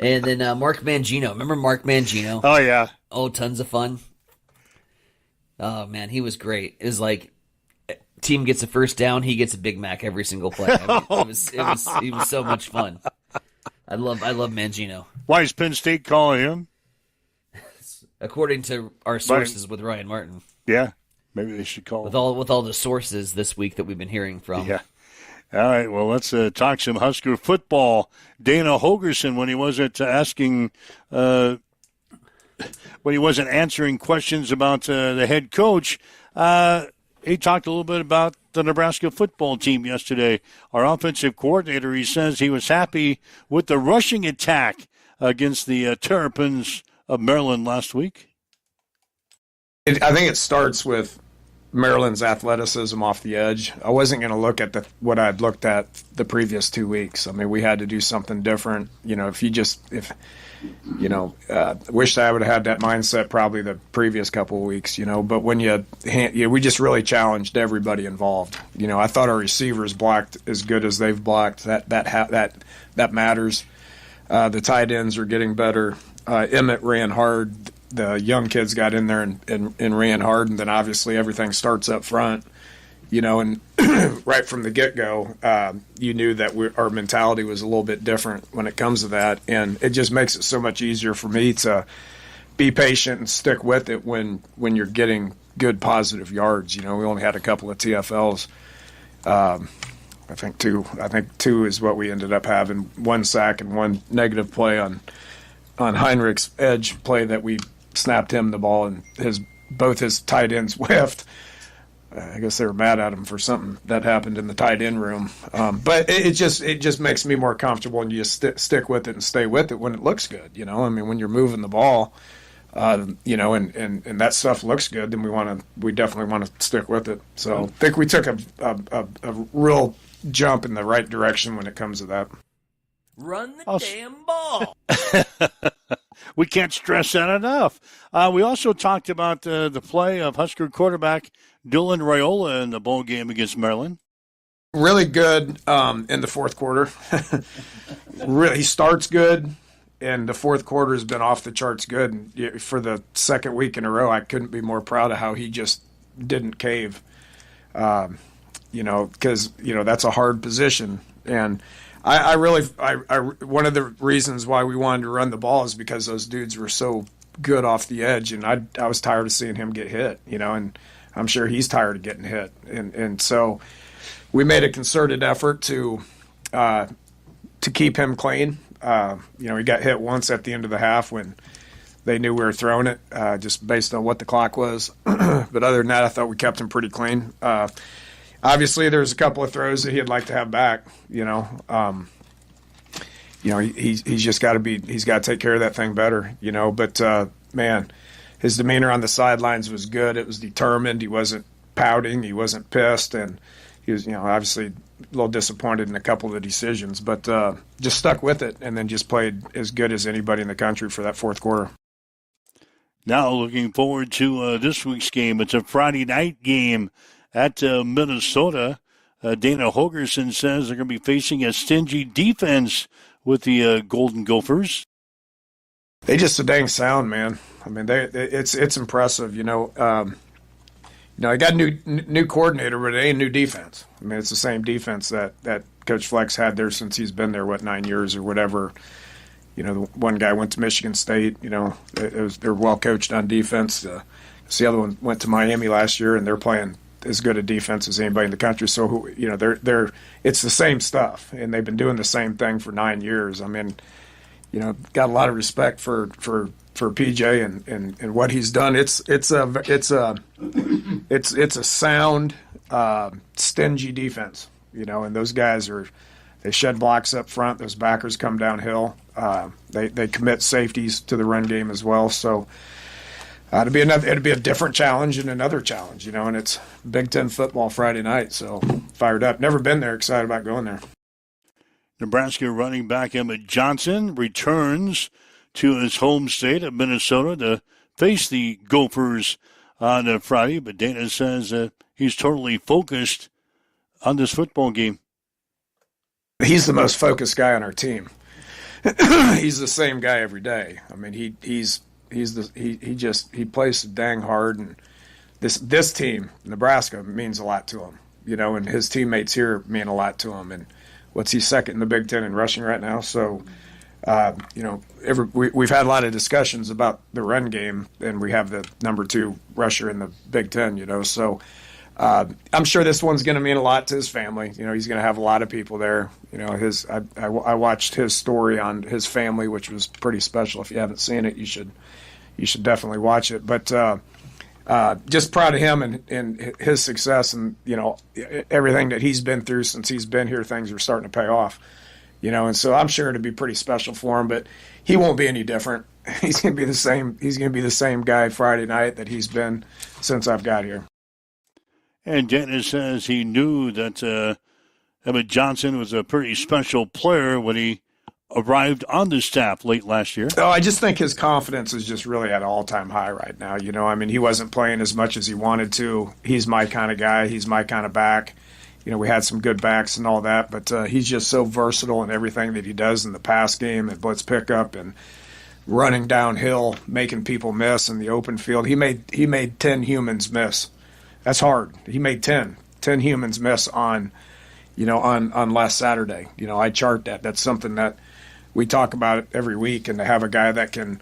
And then Mark Mangino. Remember Mark Mangino? Oh, yeah. Oh, tons of fun. Oh, man, he was great. It was like, team gets a first down, he gets a Big Mac every single play. I mean, it was so much fun. I love Mangino. Why is Penn State calling him? According to our sources with Ryan Martin. Yeah, maybe they should call him. With all the sources this week that we've been hearing from. Yeah. All right, well, let's talk some Husker football. Dana Holgerson, when he wasn't answering questions about the head coach, he talked a little bit about the Nebraska football team yesterday. Our offensive coordinator, he says he was happy with the rushing attack against the Terrapins of Maryland last week. I think it starts with Maryland's athleticism off the edge. I wasn't going to look at what I'd looked at the previous 2 weeks. I mean, we had to do something different. You know, wish I would have had that mindset probably the previous couple of weeks, but when we just really challenged everybody involved. I thought our receivers blocked as good as they've blocked. That matters. The tight ends are getting better. Emmett ran hard. The young kids got in there and ran hard, and then obviously everything starts up front, and right from the get-go, you knew that our mentality was a little bit different when it comes to that, and it just makes it so much easier for me to be patient and stick with it when you're getting good positive yards. We only had a couple of TFLs. I think two is what we ended up having. 1 sack and 1 negative play on Heinrich's edge play that we snapped him the ball, and both his tight ends whiffed. I guess they were mad at him for something that happened in the tight end room. But it just makes me more comfortable, and you just stick with it and stay with it when it looks good. When you're moving the ball, and that stuff looks good, then we definitely want to stick with it. So I think we took a real jump in the right direction when it comes to that. Run the damn ball. We can't stress that enough. We also talked about the play of Husker quarterback Dylan Raiola in the bowl game against Maryland. Really good in the fourth quarter. Really, he starts good, and the fourth quarter has been off the charts good. And for the second week in a row, I couldn't be more proud of how he just didn't cave. Because that's a hard position, and I really one of the reasons why we wanted to run the ball is because those dudes were so good off the edge, and I was tired of seeing him get hit, and I'm sure he's tired of getting hit, and so we made a concerted effort to keep him clean. He got hit once at the end of the half when they knew we were throwing it, just based on what the clock was. But other than that, I thought we kept him pretty clean. Obviously, there's a couple of throws that he'd like to have back. He's just got to he's got to take care of that thing better. But man, his demeanor on the sidelines was good. It was determined. He wasn't pouting. He wasn't pissed, and he was, obviously a little disappointed in a couple of the decisions, but just stuck with it and then just played as good as anybody in the country for that fourth quarter. Now looking forward to this week's game. It's a Friday night game at Minnesota. Dana Holgerson says they're going to be facing a stingy defense with the Golden Gophers. They just a dang sound, man. I mean, it's impressive. I got a new coordinator, but it ain't new defense. I mean, it's the same defense that Coach Flex had there since he's been there, 9 years or whatever. The one guy went to Michigan State. They're well coached on defense. The other one went to Miami last year, and they're playing as good a defense as anybody in the country. So they're it's the same stuff, and they've been doing the same thing for 9 years. I mean, got a lot of respect for PJ and what he's done. It's a sound, stingy defense. And those guys they shed blocks up front. Those backers come downhill. They commit safeties to the run game as well. So it'd be a different challenge and another challenge. And it's Big Ten football Friday night. So fired up. Never been there. Excited about going there. Nebraska running back Emmett Johnson returns to his home state of Minnesota to face the Gophers on Friday. But Dana says he's totally focused on this football game. He's the most focused guy on our team. He's the same guy every day. I mean, he plays dang hard, and this team, Nebraska, means a lot to him. And his teammates here mean a lot to him. And what's he second in the Big Ten in rushing right now? So, we've had a lot of discussions about the run game, and we have the number 2 rusher in the Big Ten. So I'm sure this one's going to mean a lot to his family. He's going to have a lot of people there. I watched his story on his family, which was pretty special. If you haven't seen it, you should definitely watch it. But just proud of him and his success, and everything that he's been through since he's been here. Things are starting to pay off. And so I'm sure it'll be pretty special for him. But he won't be any different. He's going to be the same. He's going to be the same guy Friday night that he's been since I've got here. And Dennis says he knew that Emmett Johnson was a pretty special player when he arrived on the staff late last year. Oh, I just think his confidence is just really at an all-time high right now. I mean, he wasn't playing as much as he wanted to. He's my kind of guy. He's my kind of back. We had some good backs and all that, but he's just so versatile in everything that he does in the pass game and blitz pickup and running downhill, making people miss in the open field. He made 10 humans miss. That's hard. He made 10 humans miss on last Saturday. I chart that. That's something that we talk about every week, and to have a guy that can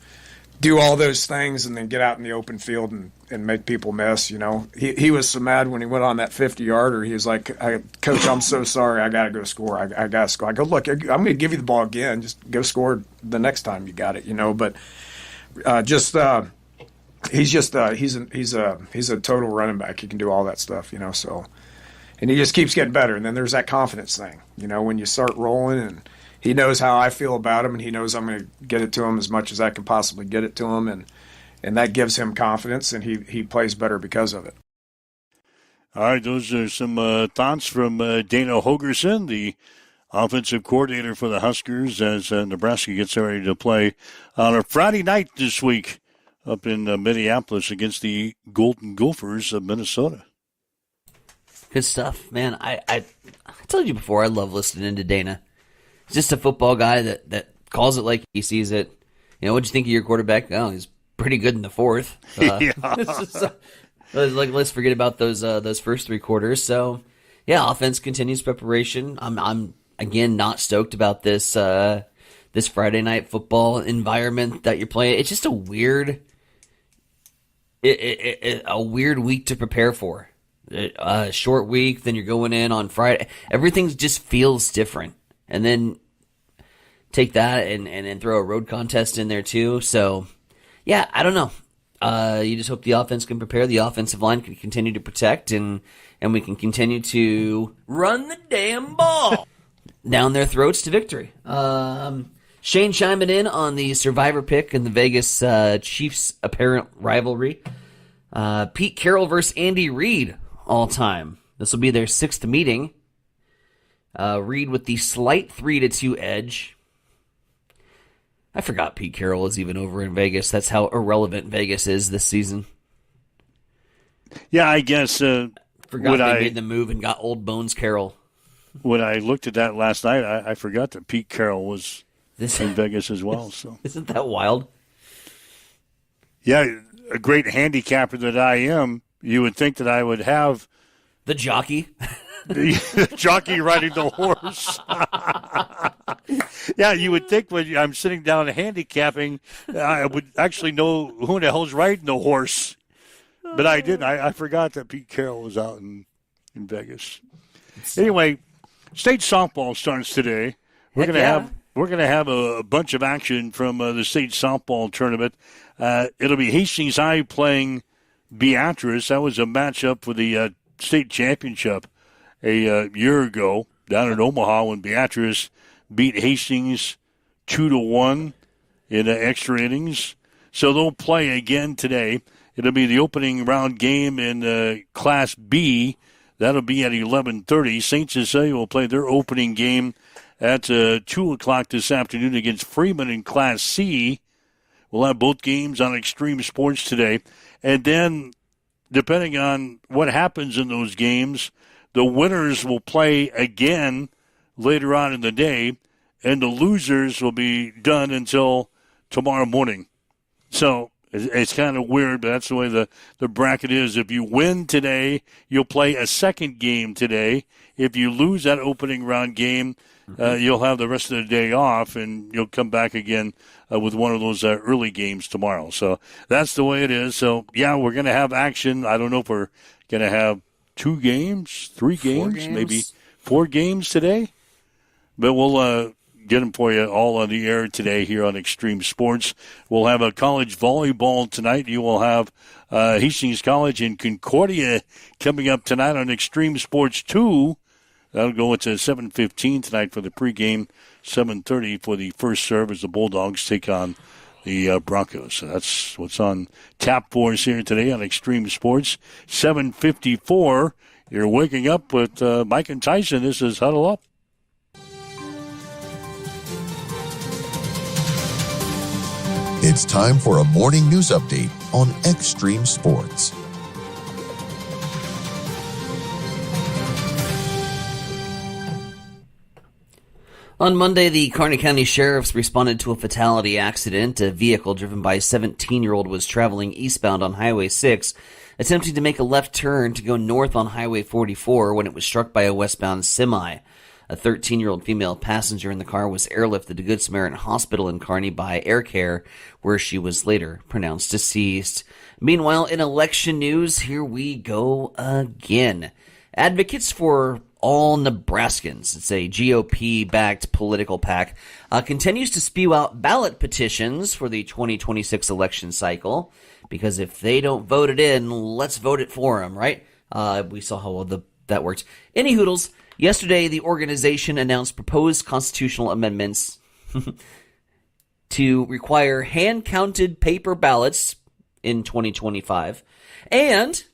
do all those things and then get out in the open field and make people miss. He was so mad when he went on that 50-yarder. He was like, Coach, I'm so sorry. I got to go score. I got to score. I go, look, I'm going to give you the ball again. Just go score the next time you got it, But he's a total running back. He can do all that stuff, So, and he just keeps getting better. And then there's that confidence thing, when you start rolling, and he knows how I feel about him, and he knows I'm going to get it to him as much as I can possibly get it to him, and that gives him confidence, and he plays better because of it. All right, those are some thoughts from Dana Holgerson, the offensive coordinator for the Huskers, as Nebraska gets ready to play on a Friday night this week up in Minneapolis against the Golden Gophers of Minnesota. Good stuff, man. I told you before, I love listening to Dana. He's just a football guy that calls it like he sees it. What'd you think of your quarterback? Oh, he's pretty good in the fourth. Let's forget about those first three quarters. So, yeah, offense continues preparation. I'm again not stoked about this this Friday night football environment that you're playing. It's just a weird week to prepare for. A short week, then you're going in on Friday. Everything just feels different. And then take that and throw a road contest in there too. So, yeah, I don't know. You just hope the offense can prepare, the offensive line can continue to protect, and we can continue to run the damn ball down their throats to victory. Shane chiming in on the survivor pick in the Vegas Chiefs apparent rivalry. Pete Carroll versus Andy Reid all time. This will be their 6th meeting. Reid with the slight 3-2 edge. I forgot Pete Carroll was even over in Vegas. That's how irrelevant Vegas is this season. Yeah, I guess. Forgot they made the move and got Old Bones Carroll. When I looked at that last night, I forgot that Pete Carroll was in Vegas as well. So isn't that wild? Yeah, a great handicapper that I am, you would think that I would have the jockey. The jockey riding the horse. Yeah, you would think when I'm sitting down handicapping, I would actually know who the hell's riding the horse. But I didn't. I forgot that Pete Carroll was out in Vegas. Anyway, state softball starts today. We're gonna have a bunch of action from the state softball tournament. It'll be Hastings High playing Beatrice. That was a matchup for the state championship a year ago down in Omaha when Beatrice beat Hastings 2-1 in extra innings. So they'll play again today. It'll be the opening round game in Class B. That'll be at 11:30. St. Cecilia will play their opening game at 2 o'clock this afternoon against Freeman in Class C. We'll have both games on Extreme Sports today. And then, depending on what happens in those games, the winners will play again later on in the day, and the losers will be done until tomorrow morning. So it's kind of weird, but that's the way the bracket is. If you win today, you'll play a second game today. If you lose that opening round game, you'll have the rest of the day off, and you'll come back again with one of those early games tomorrow. So that's the way it is. So, yeah, we're going to have action. I don't know if we're going to have 2 games, 3 games, maybe 4 games today. But we'll get them for you all on the air today here on Extreme Sports. We'll have a college volleyball tonight. You will have Hastings College in Concordia coming up tonight on Extreme Sports 2. That'll go into 7:15 tonight for the pregame, 7:30 for the first serve as the Bulldogs take on the Broncos. So that's what's on tap for us here today on Extreme Sports. 7:54. You're waking up with Mike and Tyson. This is Huddle Up. It's time for a morning news update on Extreme Sports. On Monday, the Kearney County Sheriffs responded to a fatality accident. A vehicle driven by a 17-year-old was traveling eastbound on Highway 6, attempting to make a left turn to go north on Highway 44 when it was struck by a westbound semi. A 13-year-old female passenger in the car was airlifted to Good Samaritan Hospital in Kearney by Air Care, where she was later pronounced deceased. Meanwhile, in election news, here we go again. Advocates for All Nebraskans, it's a GOP-backed political PAC, continues to spew out ballot petitions for the 2026 election cycle, because if they don't vote it in, let's vote it for them, right? We saw how well that worked. Any hoodles, yesterday the organization announced proposed constitutional amendments to require hand-counted paper ballots in 2025, and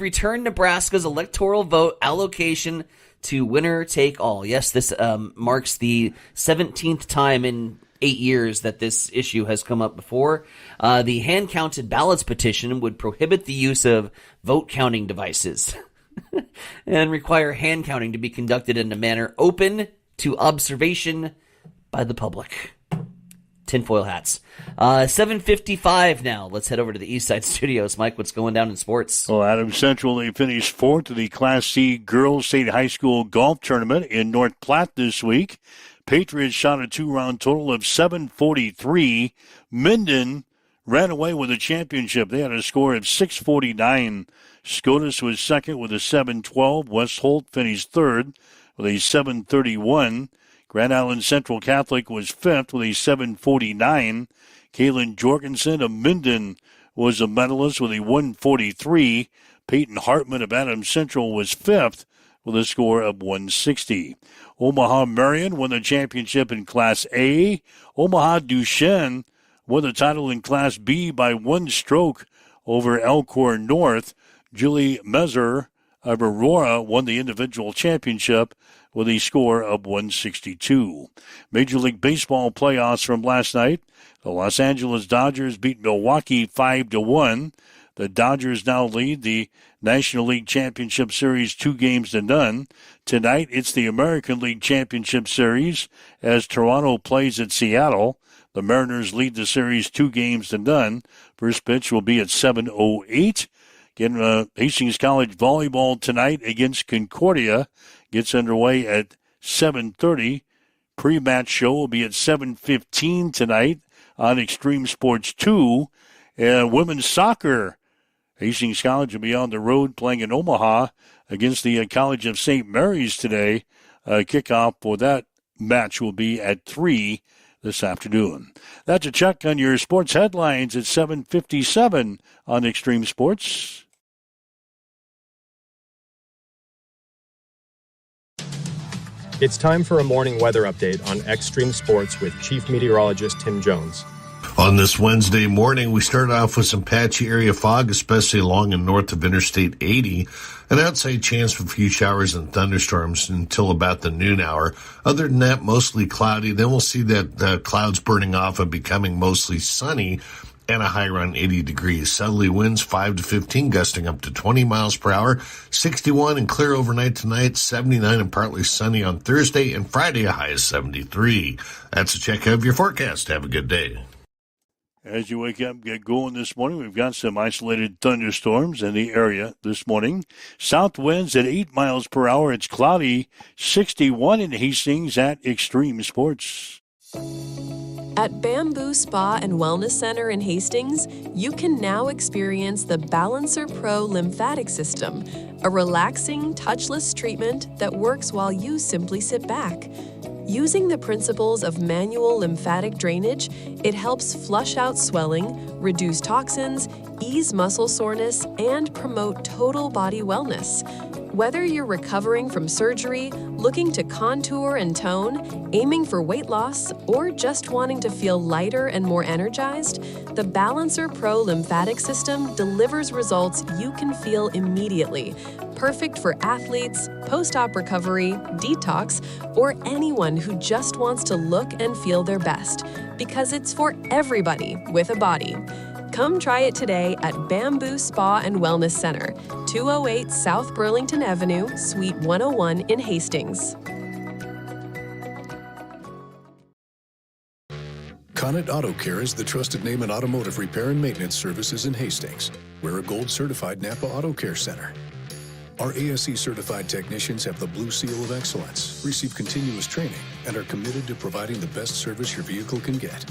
return Nebraska's electoral vote allocation to winner-take-all. Yes, this marks the 17th time in 8 years that this issue has come up before. The hand-counted ballots petition would prohibit the use of vote-counting devices and require hand counting to be conducted in a manner open to observation by the public. Tinfoil hats. 7:55 now. Let's head over to the East Side Studios. Mike, what's going down in sports? Well, Adams Central, they finished fourth in the Class C Girls State High School Golf Tournament in North Platte this week. Patriots shot a two-round total of 743. Minden ran away with the championship. They had a score of 649. Scotus was second with a 712. West Holt finished third with a 731. Grand Island Central Catholic was fifth with a 749. Kaylin Jorgensen of Minden was a medalist with a 143. Peyton Hartman of Adams Central was fifth with a score of 160. Omaha Marion won the championship in Class A. Omaha Duchesne won the title in Class B by one stroke over Elkhorn North. Julie Mezer of Aurora won the individual championship with a score of 162. Major League Baseball playoffs from last night. The Los Angeles Dodgers beat Milwaukee 5-1. The Dodgers now lead the National League Championship Series 2-0. Tonight, it's the American League Championship Series as Toronto plays at Seattle. The Mariners lead the series 2-0. First pitch will be at 7:08. Again, Hastings College volleyball tonight against Concordia gets underway at 7:30. Pre-match show will be at 7:15 tonight on Extreme Sports 2. And women's soccer, Hastings College will be on the road playing in Omaha against the College of St. Mary's today. Kickoff for that match will be at 3 this afternoon. That's a check on your sports headlines at 7:57 on Extreme Sports. It's time for a morning weather update on Extreme Sports with Chief Meteorologist Tim Jones. On this Wednesday morning, we start off with some patchy area fog, especially along and north of Interstate 80. An outside chance for a few showers and thunderstorms until about the noon hour. Other than that, mostly cloudy. Then we'll see that the clouds burning off and becoming mostly sunny and a high around 80 degrees. Southerly winds 5 to 15, gusting up to 20 miles per hour. 61 and clear overnight tonight. 79 and partly sunny on Thursday, and Friday a high of 73. That's a check of your forecast. Have a good day. As you wake up and get going this morning, we've got some isolated thunderstorms in the area this morning. South winds at 8 miles per hour. It's cloudy. 61 in Hastings at Extreme Sports. At Bamboo Spa and Wellness Center in Hastings, you can now experience the Balancer Pro lymphatic system, a relaxing, touchless treatment that works while you simply sit back. Using the principles of manual lymphatic drainage, it helps flush out swelling, reduce toxins, ease muscle soreness, and promote total body wellness. Whether you're recovering from surgery, looking to contour and tone, aiming for weight loss, or just wanting to feel lighter and more energized, the Balancer Pro lymphatic system delivers results you can feel immediately. Perfect for athletes, post-op recovery, detox, or anyone who just wants to look and feel their best, because it's for everybody with a body. Come try it today at Bamboo Spa and Wellness Center, 208 South Burlington Avenue, Suite 101 in Hastings. Conant Auto Care is the trusted name in automotive repair and maintenance services in Hastings. We're a gold-certified Napa Auto Care Center. Our ASE-certified technicians have the Blue Seal of Excellence, receive continuous training, and are committed to providing the best service your vehicle can get.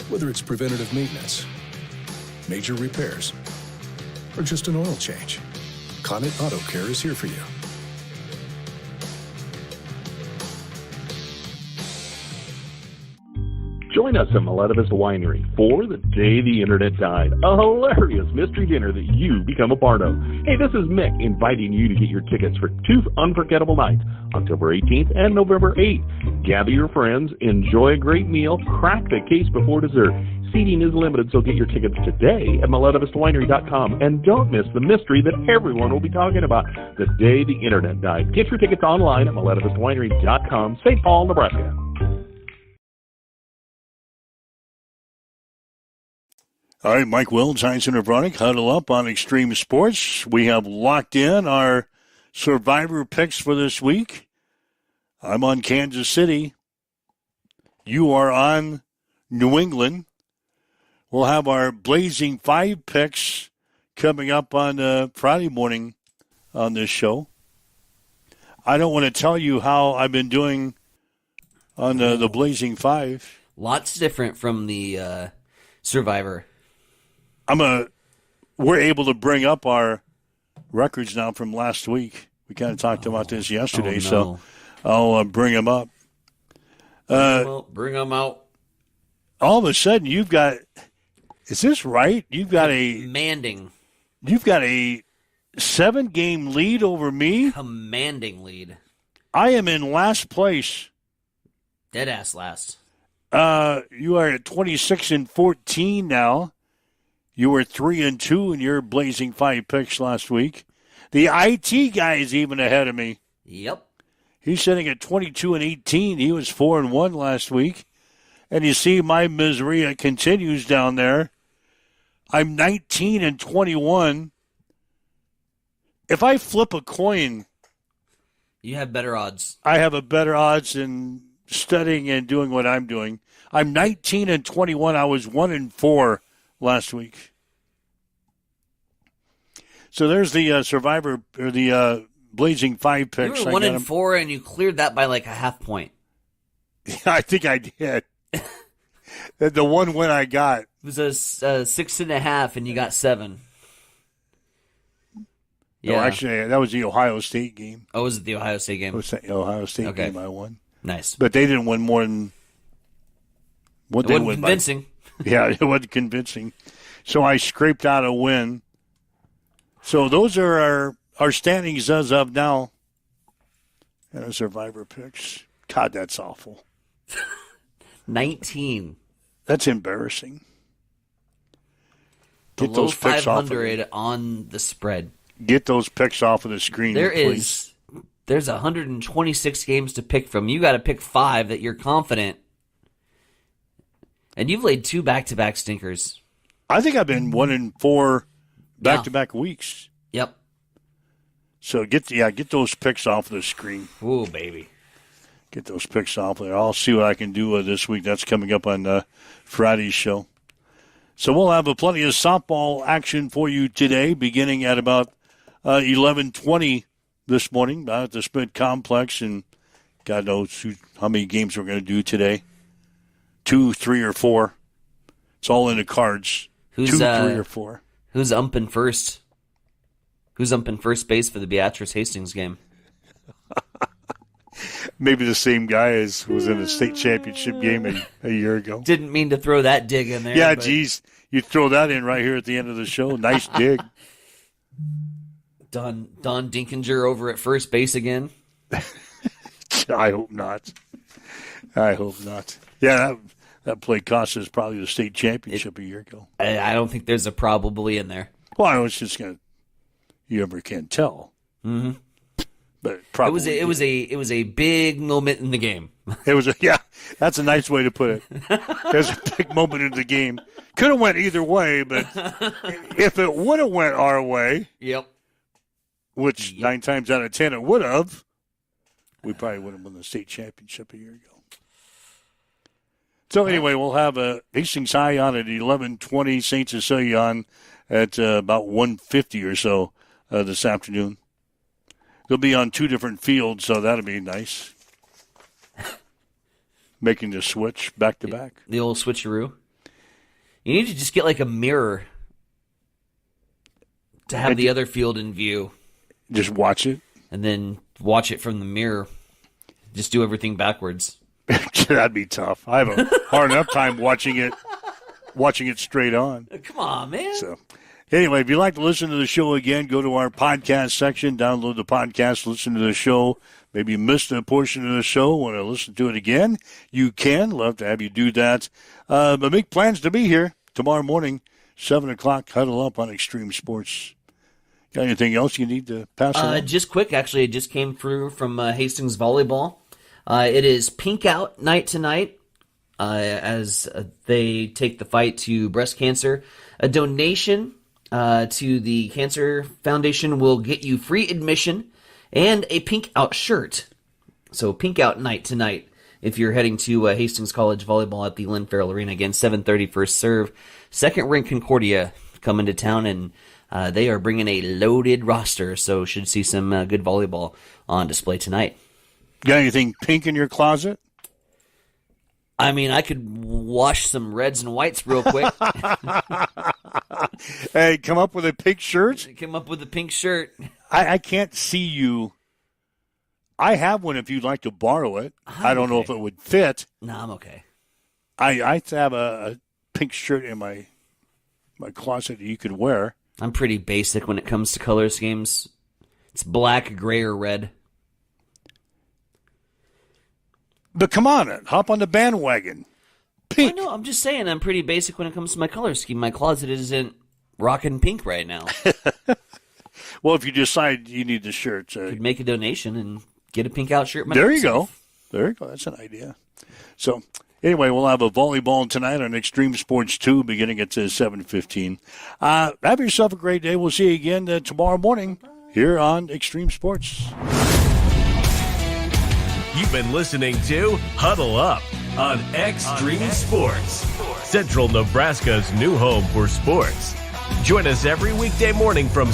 Whether it's preventative maintenance, major repairs, or just an oil change, Conant Auto Care is here for you. Join us at Miletovist Winery for The Day the Internet Died, a hilarious mystery dinner that you become a part of. Hey, this is Mick inviting you to get your tickets for 2 unforgettable nights, October 18th and November 8th. Gather your friends, enjoy a great meal, crack the case before dessert. Seating is limited, so get your tickets today at MiletovistWinery.com, and don't miss the mystery that everyone will be talking about, The Day the Internet Died. Get your tickets online at MiletovistWinery.com, St. Paul, Nebraska. All right, Mike Wills, Heinz and Nevronic, huddle up on Extreme Sports. We have locked in our Survivor picks for this week. I'm on Kansas City. You are on New England. We'll have our Blazing 5 picks coming up on Friday morning on this show. I don't want to tell you how I've been doing on the Blazing 5. Lots different from the Survivor. We're able to bring up our records now from last week. We kind of talked about this yesterday, so I'll bring them up. Bring them out. All of a sudden, you've got. Is this right? You've got Commanding. You've got a 7-game lead over me. Commanding lead. I am in last place. Dead ass last. You are at 26-14 now. You were 3-2 in your Blazing 5 picks last week. The IT guy is even ahead of me. Yep. He's sitting at 22-18. He was 4-1 last week. And you see my misery, it continues down there. I'm 19-21. If I flip a coin, you have better odds. I have a better odds in studying and doing what I'm doing. I'm 19-21. I was 1-4 last week. So there's the Survivor, or the Blazing 5 picks. You were 1-4, and you cleared that by like a half point. I think I did. The one win I got. It was a 6.5, and you got 7. Yeah. No, actually, that was the Ohio State game. Oh, was it the Ohio State game? It was the Ohio State game I won. Nice. But they didn't win more than what it they wasn't win convincing. Yeah, it wasn't convincing. So I scraped out a win. So those are our standings as of now. And our Survivor picks. God, that's awful. 19. That's embarrassing. Get Below those picks 500 on the spread. Get those picks off of the screen, please. There's 126 games to pick from. You got to pick 5 that you're confident. And you've laid 2 back-to-back stinkers. I think I've been 1-4 back-to-back weeks. Yep. So get those picks off of the screen. Ooh, baby. Get those picks off there. I'll see what I can do this week. That's coming up on Friday's show. So we'll have plenty of softball action for you today, beginning at about 11:20 this morning at the Smith Complex. And God knows how many games we're going to do today. 2, 3, or 4. It's all in the cards. 2, 3, or 4. Who's umping first? Who's umping first base for the Beatrice Hastings game? Maybe the same guy as was in the state championship game a year ago. Didn't mean to throw that dig in there. Yeah, geez. You throw that in right here at the end of the show. Nice dig. Don Dinkinger over at first base again? I hope not. Yeah, that play cost us probably the state championship a year ago. I don't think there's a probably in there. Well, I was just going to, you never can tell. Mm-hmm. But probably it was a big moment in the game. It was that's a nice way to put it. There's a big moment in the game. Could have went either way, but if it would have went our way, which 9 times out of 10 it would have, we probably would have won the state championship a year ago. So anyway, we'll have Hastings High on at 11:20, St. Cecilia on at about 1:50 or so this afternoon. They'll be on two different fields, so that'll be nice. Making the switch back to back. The old switcheroo. You need to just get like a mirror to have the other field in view. Just watch it? And then watch it from the mirror. Just do everything backwards. That'd be tough. I have a hard enough time watching it straight on. Come on, man. So, anyway, if you'd like to listen to the show again, go to our podcast section, download the podcast, listen to the show. Maybe you missed a portion of the show, want to listen to it again, you can. Love to have you do that. But make plans to be here tomorrow morning, 7 o'clock, huddle up on Extreme Sports. Got anything else you need to pass along? Just quick, actually, it just came through from Hastings Volleyball. It is Pink Out night tonight as they take the fight to breast cancer. A donation to the Cancer Foundation will get you free admission and a Pink Out shirt. So Pink Out night tonight if you're heading to Hastings College Volleyball at the Lynn Farrell Arena. Again, 7:30 first serve. Second ring Concordia coming to town, and they are bringing a loaded roster, so should see some good volleyball on display tonight. Got anything pink in your closet? I mean, I could wash some reds and whites real quick. Hey, come up with a pink shirt? Come up with a pink shirt. I can't see you. I have one if you'd like to borrow it. I don't know if it would fit. No, I'm okay. I have a pink shirt in my closet that you could wear. I'm pretty basic when it comes to color schemes. It's black, gray, or red. But come on, hop on the bandwagon. Pink. Well, no, I'm just saying I'm pretty basic when it comes to my color scheme. My closet isn't rocking pink right now. Well, if you decide you need the shirt, could make a donation and get a Pink Out shirt. There you go. There you go. That's an idea. So, anyway, we'll have a volleyball tonight on Extreme Sports 2 beginning at 7:15. Have yourself a great day. We'll see you again tomorrow morning here on Extreme Sports. You've been listening to Huddle Up on Extreme Sports, Central Nebraska's new home for sports. Join us every weekday morning from